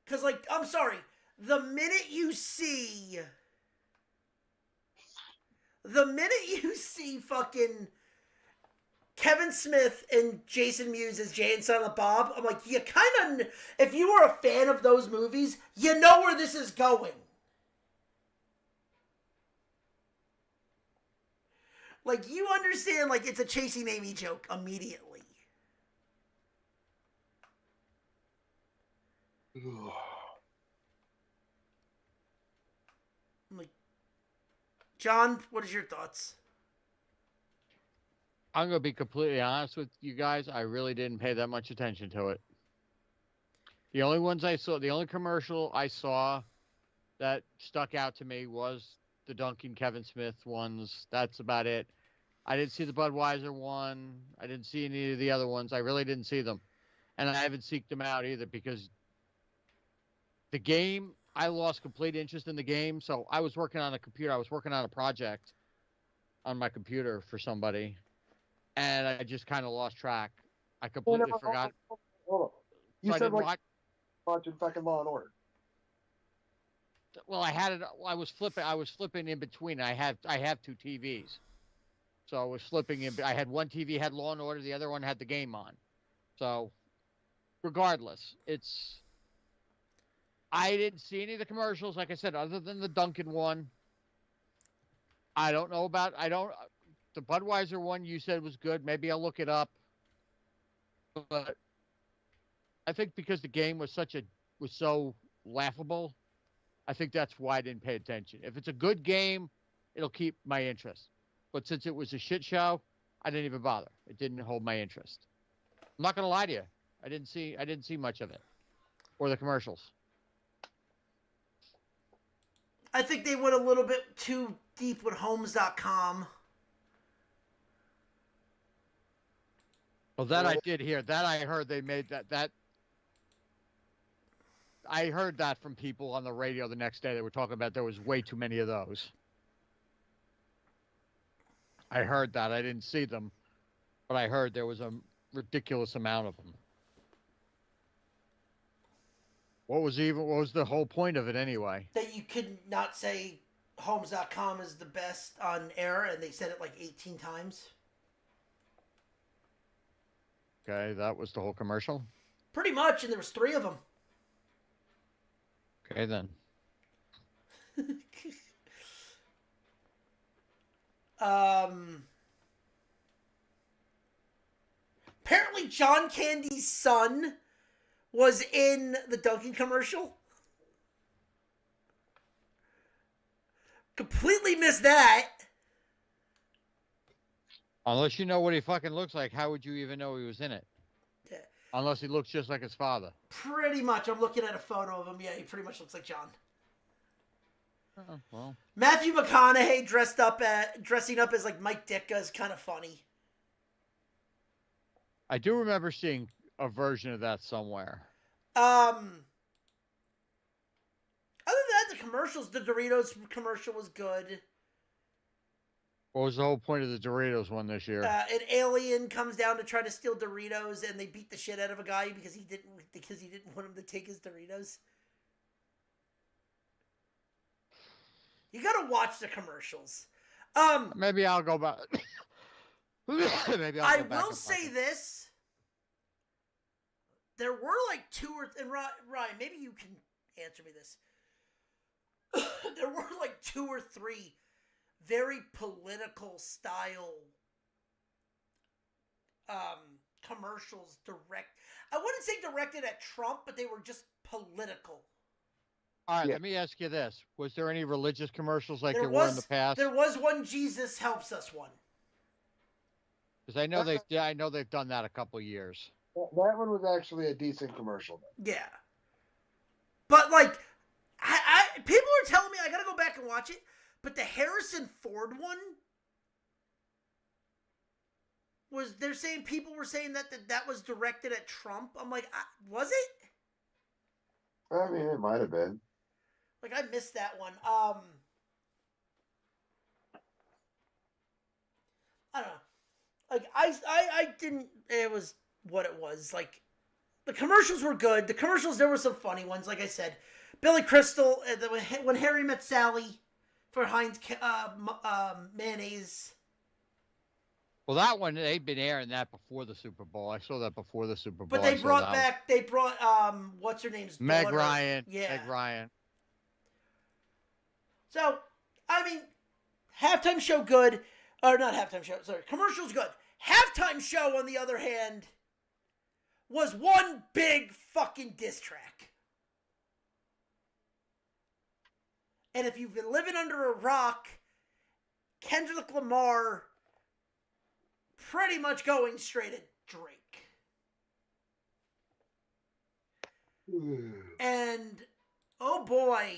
Because, like, I'm sorry, the minute you see fucking Kevin Smith and Jason Mewes as Jay and Silent Bob, I'm like, you kind of, if you were a fan of those movies, you know where this is going. Like, you understand, like, it's a Chasing Amy joke immediately. Like, John, what is your thoughts? I'm going to be completely honest with you guys. I really didn't pay that much attention to it. The only ones I saw, the only commercial I saw that stuck out to me was the Duncan Kevin Smith ones. That's about it. I didn't see the Budweiser one. I didn't see any of the other ones. I really didn't see them. And I haven't seeked them out either because the game, I lost complete interest in the game. So I was working on a computer. I was working on a project on my computer for somebody. And I just kind of lost track. I completely forgot. Hold on. You so said like watching fucking Law and Order. Well, I had it. I was flipping in between. I have two TVs, so I was flipping in. I had one TV had Law and Order, the other one had the game on. So, regardless, I didn't see any of the commercials. Like I said, other than the Dunkin' one. I don't know about. The Budweiser one you said was good. Maybe I'll look it up. But I think because the game was so laughable. I think that's why I didn't pay attention. If it's a good game, it'll keep my interest. But since it was a shit show, I didn't even bother. It didn't hold my interest. I'm not gonna lie to you. I didn't see much of it. Or the commercials. I think they went a little bit too deep with Homes.com. Well, that I did hear. That I heard they made that I heard that from people on the radio the next day. They were talking about there was way too many of those. I heard that. I didn't see them, but I heard there was a ridiculous amount of them. What was the whole point of it anyway? That you could not say Homes.com is the best on air, and they said it like 18 times. Okay, that was the whole commercial? Pretty much, and there was 3 of them. Okay, then. Apparently John Candy's son was in the Dunkin' commercial. Completely missed that. Unless you know what he fucking looks like, how would you even know he was in it? Yeah. Unless he looks just like his father. Pretty much. I'm looking at a photo of him. Yeah, he pretty much looks like John. Oh, well. Matthew McConaughey dressing up as like Mike Ditka is kind of funny. I do remember seeing a version of that somewhere. Other than that, the commercials, the Doritos commercial was good. What was the whole point of the Doritos one this year? An alien comes down to try to steal Doritos, and they beat the shit out of a guy because he didn't want him to take his Doritos. You gotta watch the commercials. Maybe I'll go back. I will say this. There were like 2 or... And Ryan, maybe you can answer me this. There were like 2 or 3 very political style commercials I wouldn't say directed at Trump, but they were just political. All right, Let me ask you this. Was there any religious commercials like there were in the past? There was one Jesus Helps Us one. Because I know they've done that a couple of years. That one was actually a decent commercial. Yeah. But like people are telling me I gotta go back and watch it, but the Harrison Ford one they're saying people were saying that was directed at Trump. I'm like, was it? I mean, it might have been. Like, I missed that one. I don't know. Like I didn't. It was what it was. Like the commercials were good. The commercials, there were some funny ones. Like I said, Billy Crystal when Harry Met Sally for Heinz mayonnaise. Well, that one, they've been airing that before the Super Bowl. I saw that before the Super Bowl. But they brought what's her name's Meg daughter. Ryan. Yeah. Meg Ryan. So, I mean, halftime show good. Or not halftime show, sorry. Commercials good. Halftime show, on the other hand, was one big fucking diss track. And if you've been living under a rock, Kendrick Lamar pretty much going straight at Drake. And, oh boy.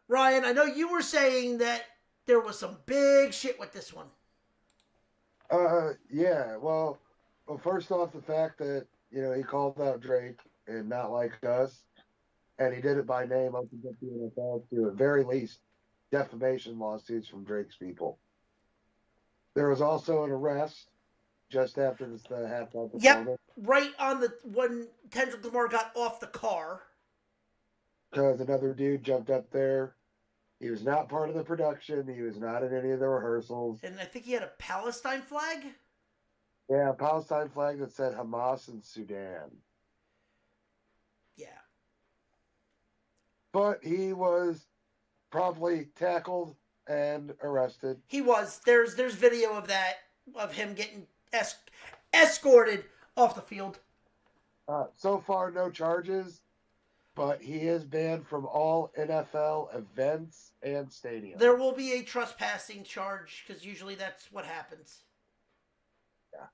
Ryan, I know you were saying that there was some big shit with this one. Yeah. Well, first off, the fact that, he called out Drake and Not Like Us, and he did it by name, opens up the NFL to, at very least, defamation lawsuits from Drake's people. There was also an arrest just after the halftime performance. Yep, right on when Kendrick Lamar got off the car. Because another dude jumped up there. He was not part of the production. He was not in any of the rehearsals. And I think he had a Palestine flag? Yeah, a Palestine flag that said Hamas and Sudan. Yeah. But he was promptly tackled and arrested. He was. There's video of that, of him getting escorted off the field. So far, no charges, but he is banned from all NFL events and stadiums. There will be a trespassing charge, because usually that's what happens. Yeah.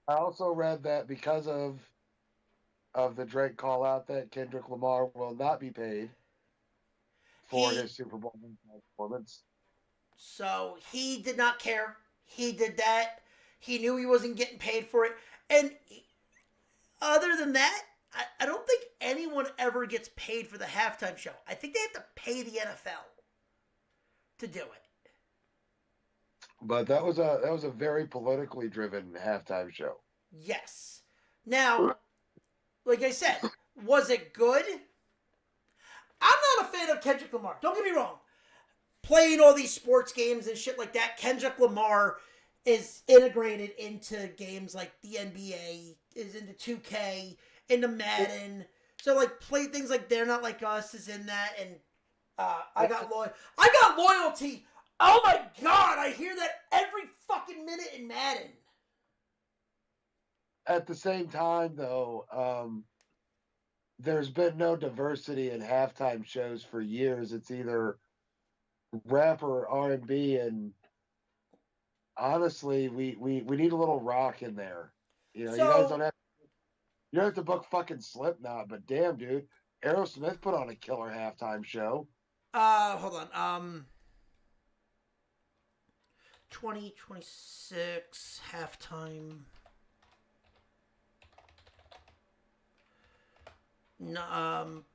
I also read that because of the Drake call out, that Kendrick Lamar will not be paid for his Super Bowl performance. So he did not care. He did that. He knew he wasn't getting paid for it. And other than that, I don't think anyone ever gets paid for the halftime show. I think they have to pay the NFL to do it. But that was a very politically driven halftime show. Yes. Now, like I said, was it good? I'm not a fan of Kendrick Lamar. Don't get me wrong. Playing all these sports games and shit like that, Kendrick Lamar is integrated into games like the NBA, is into 2K, into Madden. So, like, play things like They're Not Like Us is in that, and I got loyalty. Oh my god, I hear that every fucking minute in Madden. At the same time, though, there's been no diversity in halftime shows for years. It's either rap or R&B, and honestly, we need a little rock in there. You guys don't have to book fucking Slipknot, but damn, dude, Aerosmith put on a killer halftime show. Hold on. 2026 halftime.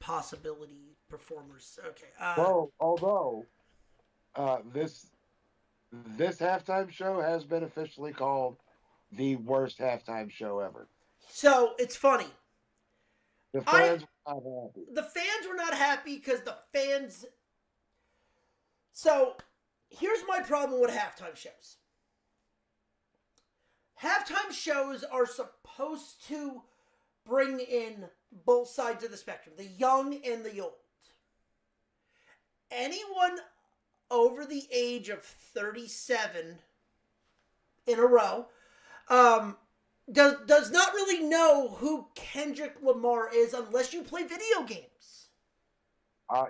Possibility performers. Okay. Well, although this halftime show has been officially called the worst halftime show ever. So it's funny. The fans were not happy. The fans were not happy because the fans. So here's my problem with halftime shows. Halftime shows are supposed to bring in both sides of the spectrum, the young and the old. Anyone over the age of 37 in a row does not really know who Kendrick Lamar is unless you play video games.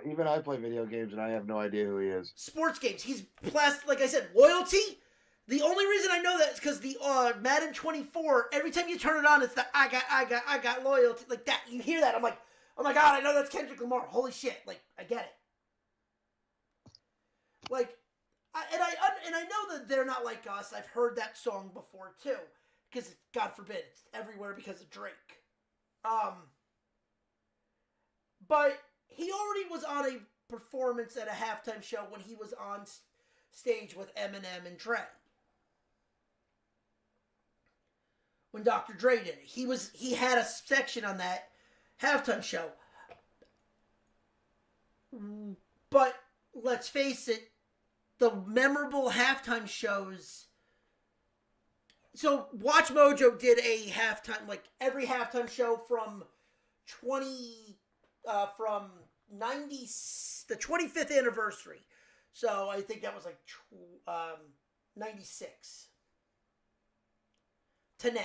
Even I play video games and I have no idea who he is. Sports games. He's like I said, loyalty. The only reason I know that is because the Madden 24, every time you turn it on, it's the I got loyalty. Like that. You hear that. I'm like, oh my God, I know that's Kendrick Lamar. Holy shit. Like, I get it. Like, and I know that They're Not Like Us. I've heard that song before too. Because, God forbid, it's everywhere because of Drake. But he already was on a performance at a halftime show when he was on stage with Eminem and Dre. When Dr. Dre did it, he had a section on that halftime show. But let's face it, the memorable halftime shows. So Watch Mojo did a halftime, like every halftime show from from 90, the 25th anniversary. So I think that was like 96 to now.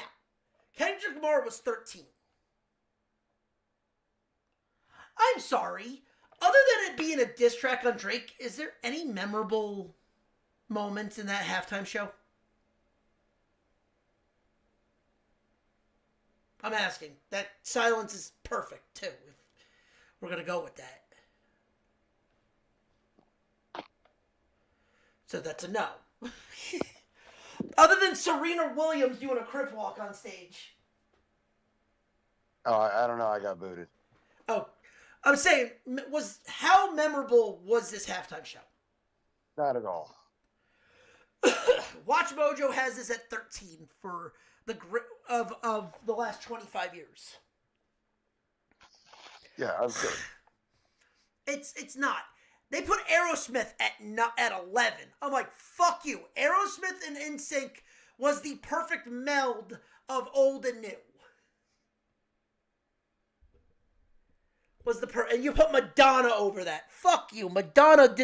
Kendrick Lamar was 13. I'm sorry. Other than it being a diss track on Drake, is there any memorable moments in that halftime show? I'm asking. That silence is perfect, too. If we're going to go with that. So that's a no. Other than Serena Williams doing a crip walk on stage. Oh, I don't know. I got booted. Oh, I'm saying, how memorable was this halftime show? Not at all. Watch Mojo has this at 13 for the of the last 25 years. Yeah, I'm good. It's not. They put Aerosmith at 11. I'm like, fuck you. Aerosmith and NSYNC was the perfect meld of old and new. And you put Madonna over that. Fuck you. Madonna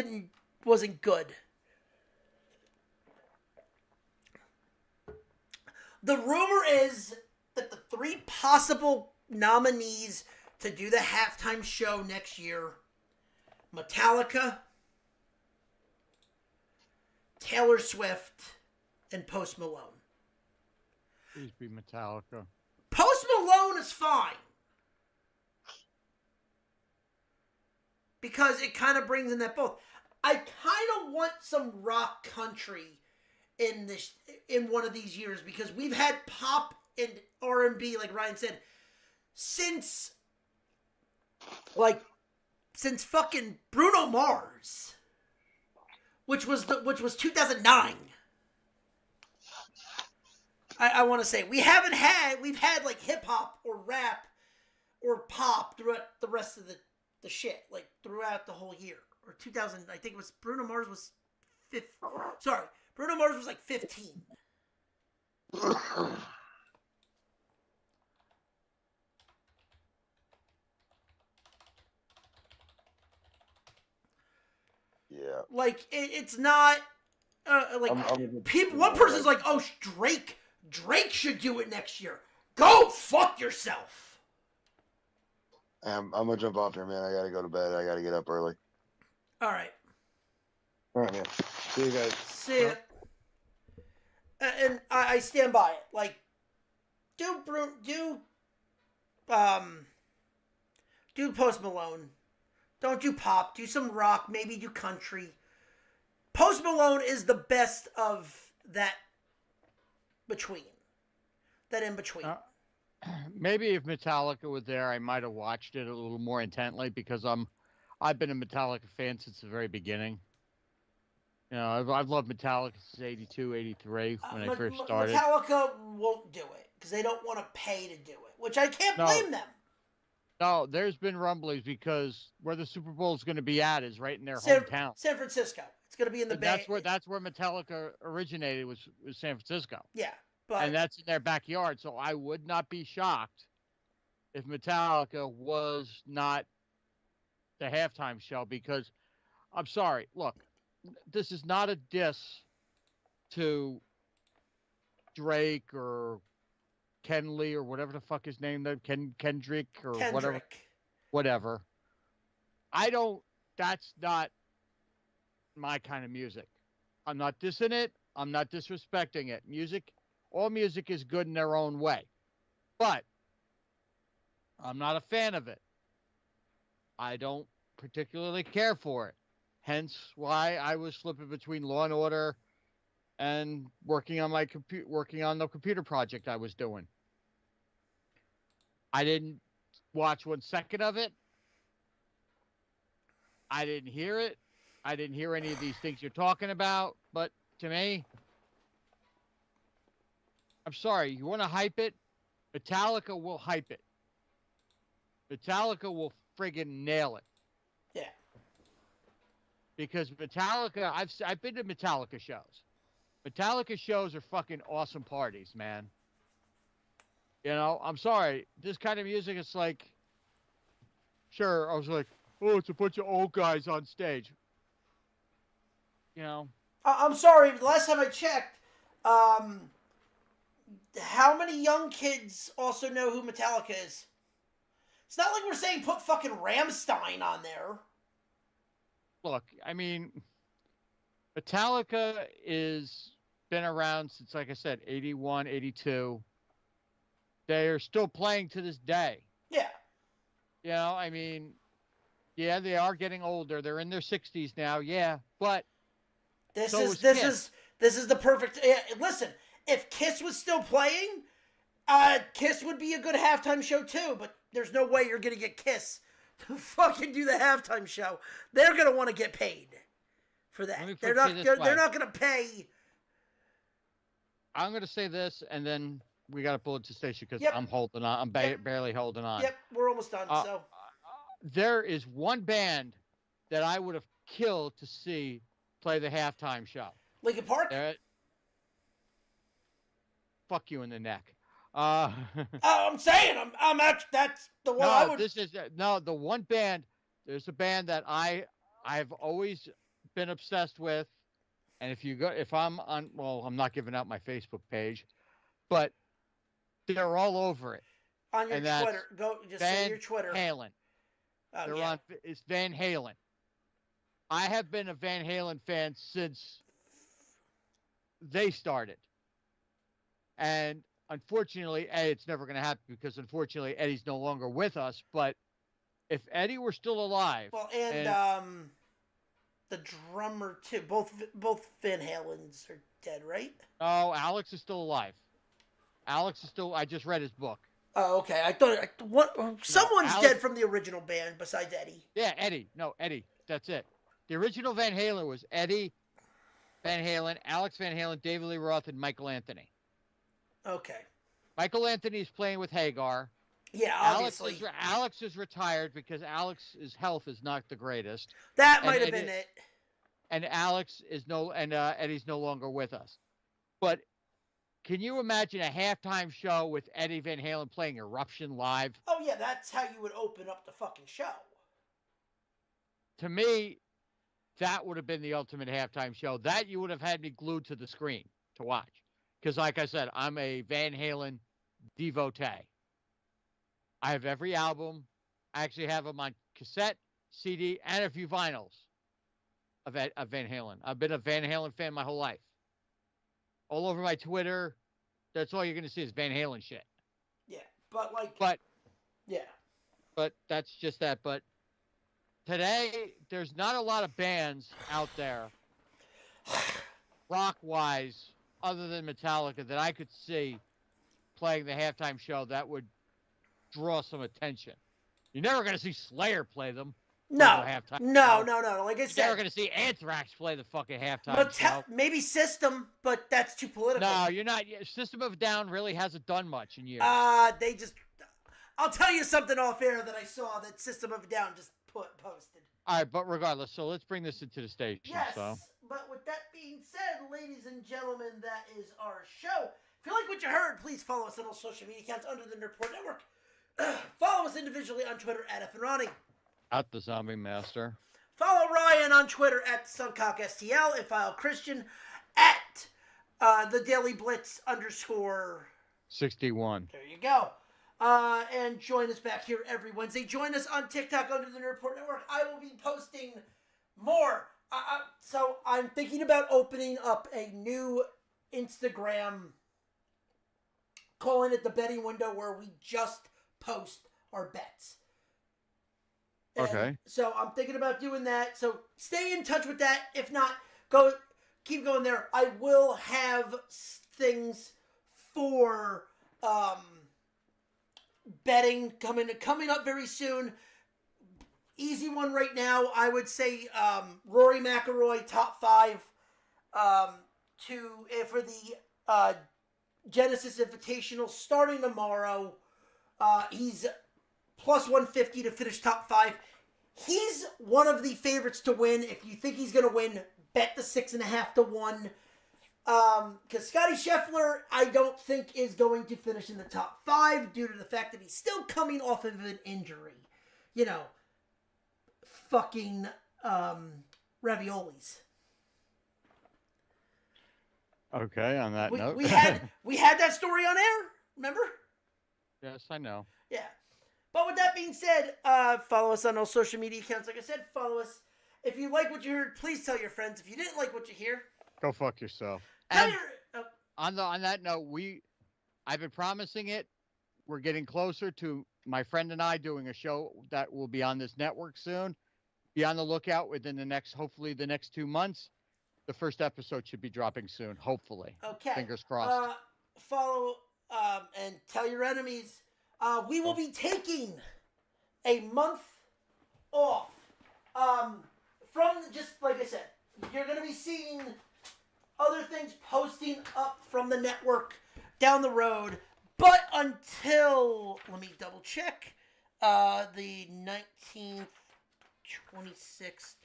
wasn't good. The rumor is that the 3 possible nominees to do the halftime show next year: Metallica, Taylor Swift, and Post Malone. Please be Metallica. Post Malone is fine. Because it kind of brings in that both. I kind of want some rock country in one of these years, because we've had pop and R&B, like Ryan said, since fucking Bruno Mars, which was 2009. I want to say we've had like hip hop or rap or pop throughout the rest of the shit, like throughout the whole year. Or 2000, I think it was Bruno Mars was 15. Sorry, Bruno Mars was like 15. Yeah. Like it's not like people. One person's like, "Oh, Drake should do it next year." Go fuck yourself. I'm gonna jump off here, man. I gotta go to bed. I gotta get up early. All right. All right, man. See you guys. See ya. And I stand by it. Like, do Post Malone. Don't do pop. Do some rock. Maybe do country. Post Malone is the best of that between. That in between. Maybe if Metallica was there, I might have watched it a little more intently, because I've been a Metallica fan since the very beginning. You know, I've loved Metallica since 82, 83 when I first started. Metallica won't do it because they don't want to pay to do it, which I can't blame them. No, there's been rumblings, because where the Super Bowl is going to be at is right in their hometown. San Francisco. It's going to be in the Bay. That's where Metallica originated, was San Francisco. Yeah. And that's in their backyard, so I would not be shocked if Metallica was not the halftime show, because I'm sorry, look, this is not a diss to Drake or Ken Lee or whatever the fuck his name is, Kendrick or whatever. That's not my kind of music. I'm not dissing it. I'm not disrespecting it. All music is good in their own way, but I'm not a fan of it. I don't particularly care for it. Hence why I was flipping between Law and Order and working on the computer project I was doing. I didn't watch 1 second of it. I didn't hear it. I didn't hear any of these things you're talking about. But to me, I'm sorry. You want to hype it? Metallica will hype it. Metallica will friggin' nail it. Yeah. Because Metallica, I've been to Metallica shows. Metallica shows are fucking awesome parties, man. You know, I'm sorry. This kind of music, it's like, sure, I was like, oh, it's a bunch of old guys on stage. You know? I'm sorry, but the last time I checked, how many young kids also know who Metallica is? It's not like we're saying put fucking Rammstein on there. Look, I mean, Metallica is been around since, like I said, 81, 82. They are still playing to this day. Yeah. You know, I mean, yeah, they are getting older. They're in their 60s now, yeah, but this is the perfect. Listen, if Kiss was still playing, Kiss would be a good halftime show too. But there's no way you're gonna get Kiss to fucking do the halftime show. They're gonna want to get paid for that. They're not gonna pay. I'm gonna say this, and then we got to pull it to station because Yep. I'm holding on. I'm barely holding on. Yep, we're almost done. So there is one band that I would have killed to see play the halftime show. Linkin Park. Fuck you in the neck. I'm saying I'm at, that's the one. No, I would. The one band. There's a band that I've always been obsessed with, and if I'm on, well, I'm not giving out my Facebook page, but they're all over it. On your Twitter, say your Twitter. Halen. It's Van Halen. I have been a Van Halen fan since they started. And unfortunately, it's never going to happen because unfortunately Eddie's no longer with us. But if Eddie were still alive, well, and the drummer too, both Van Halens are dead, right? Oh, Alex is still alive. Alex is still. I just read his book. Oh, okay. I thought someone's dead from the original band besides Eddie. Yeah, Eddie. No, Eddie. That's it. The original Van Halen was Eddie Van Halen, Alex Van Halen, David Lee Roth, and Michael Anthony. Okay. Michael Anthony's playing with Hagar. Yeah, obviously. Alex is retired because Alex's health is not the greatest. That might have been it. And Eddie's no longer with us. But can you imagine a halftime show with Eddie Van Halen playing Eruption live? Oh yeah, that's how you would open up the fucking show. To me, that would have been the ultimate halftime show. That you would have had me glued to the screen to watch. Because like I said, I'm a Van Halen devotee. I have every album. I actually have them on cassette, CD, and a few vinyls of Van Halen. I've been a Van Halen fan my whole life. All over my Twitter, that's all you're going to see is Van Halen shit. Yeah, yeah. But that's just that. But today, there's not a lot of bands out there, rock-wise, other than Metallica, that I could see playing the halftime show that would draw some attention. You're never going to see Slayer play them. No. Like I said, you're never going to see Anthrax play the fucking halftime show. Maybe System, but that's too political. No, you're not. System of a Down really hasn't done much in years. I'll tell you something off air that I saw that System of a Down just posted. All right, but regardless, so let's bring this into the station. Yes, so. But with that being said, ladies and gentlemen, that is our show. If you like what you heard, please follow us on all social media accounts under the Nerdport Network. Follow us individually on Twitter at @FNRonnie. At the Zombie Master. Follow Ryan on Twitter at SuncockSTL and follow Christian at the Daily Blitz _61. There you go. And join us back here every Wednesday. Join us on TikTok under the Nerdport Network. I will be posting more. So I'm thinking about opening up a new Instagram, calling it the betting window, where we just post our bets. And okay. So I'm thinking about doing that. So stay in touch with that. If not, keep going there. I will have things for betting coming up very soon. Easy one right now. I would say Rory McIlroy, top 5 for the Genesis Invitational starting tomorrow. He's plus 150 to finish top 5. He's one of the favorites to win. If you think he's going to win, bet the 6.5 to 1. Because Scotty Scheffler, I don't think is going to finish in the top 5 due to the fact that he's still coming off of an injury. You know, fucking raviolis. Okay, on that note. we had that story on air, remember? Yes, I know. Yeah. But with that being said, follow us on all social media accounts. Like I said, follow us. If you like what you heard, please tell your friends. If you didn't like what you hear, go fuck yourself. And on that note, I've been promising it. We're getting closer to my friend and I doing a show that will be on this network soon. Be on the lookout hopefully the next 2 months. The first episode should be dropping soon, hopefully. Okay. Fingers crossed. Follow and tell your enemies. We will be taking a month off. From just like I said, you're going to be seeing other things posting up from the network down the road. But until, let me double check, the 19th, 26th,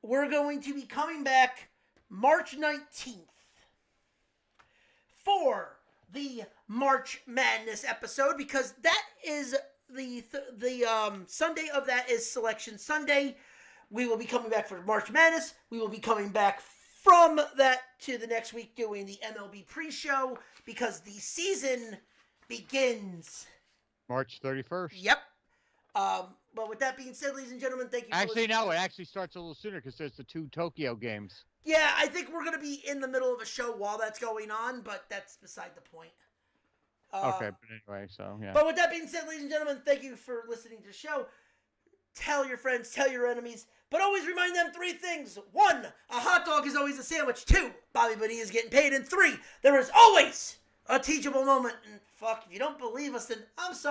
we're going to be coming back March 19th for the March Madness episode, because that is the Sunday of that is Selection Sunday. We will be coming back for March Madness. We will be coming back from that to the next week doing the MLB pre-show, because the season begins March 31st. Yep. But with that being said, ladies and gentlemen, thank you. Actually, no, it actually starts a little sooner because there's the 2 Tokyo games. Yeah, I think we're going to be in the middle of a show while that's going on, but that's beside the point. Okay, but anyway, so yeah. But with that being said, ladies and gentlemen, thank you for listening to the show. Tell your friends, tell your enemies, but always remind them 3 things. 1, a hot dog is always a sandwich. 2, Bobby Bonilla is getting paid. And 3, there is always a teachable moment. And fuck, if you don't believe us, then I'm sorry.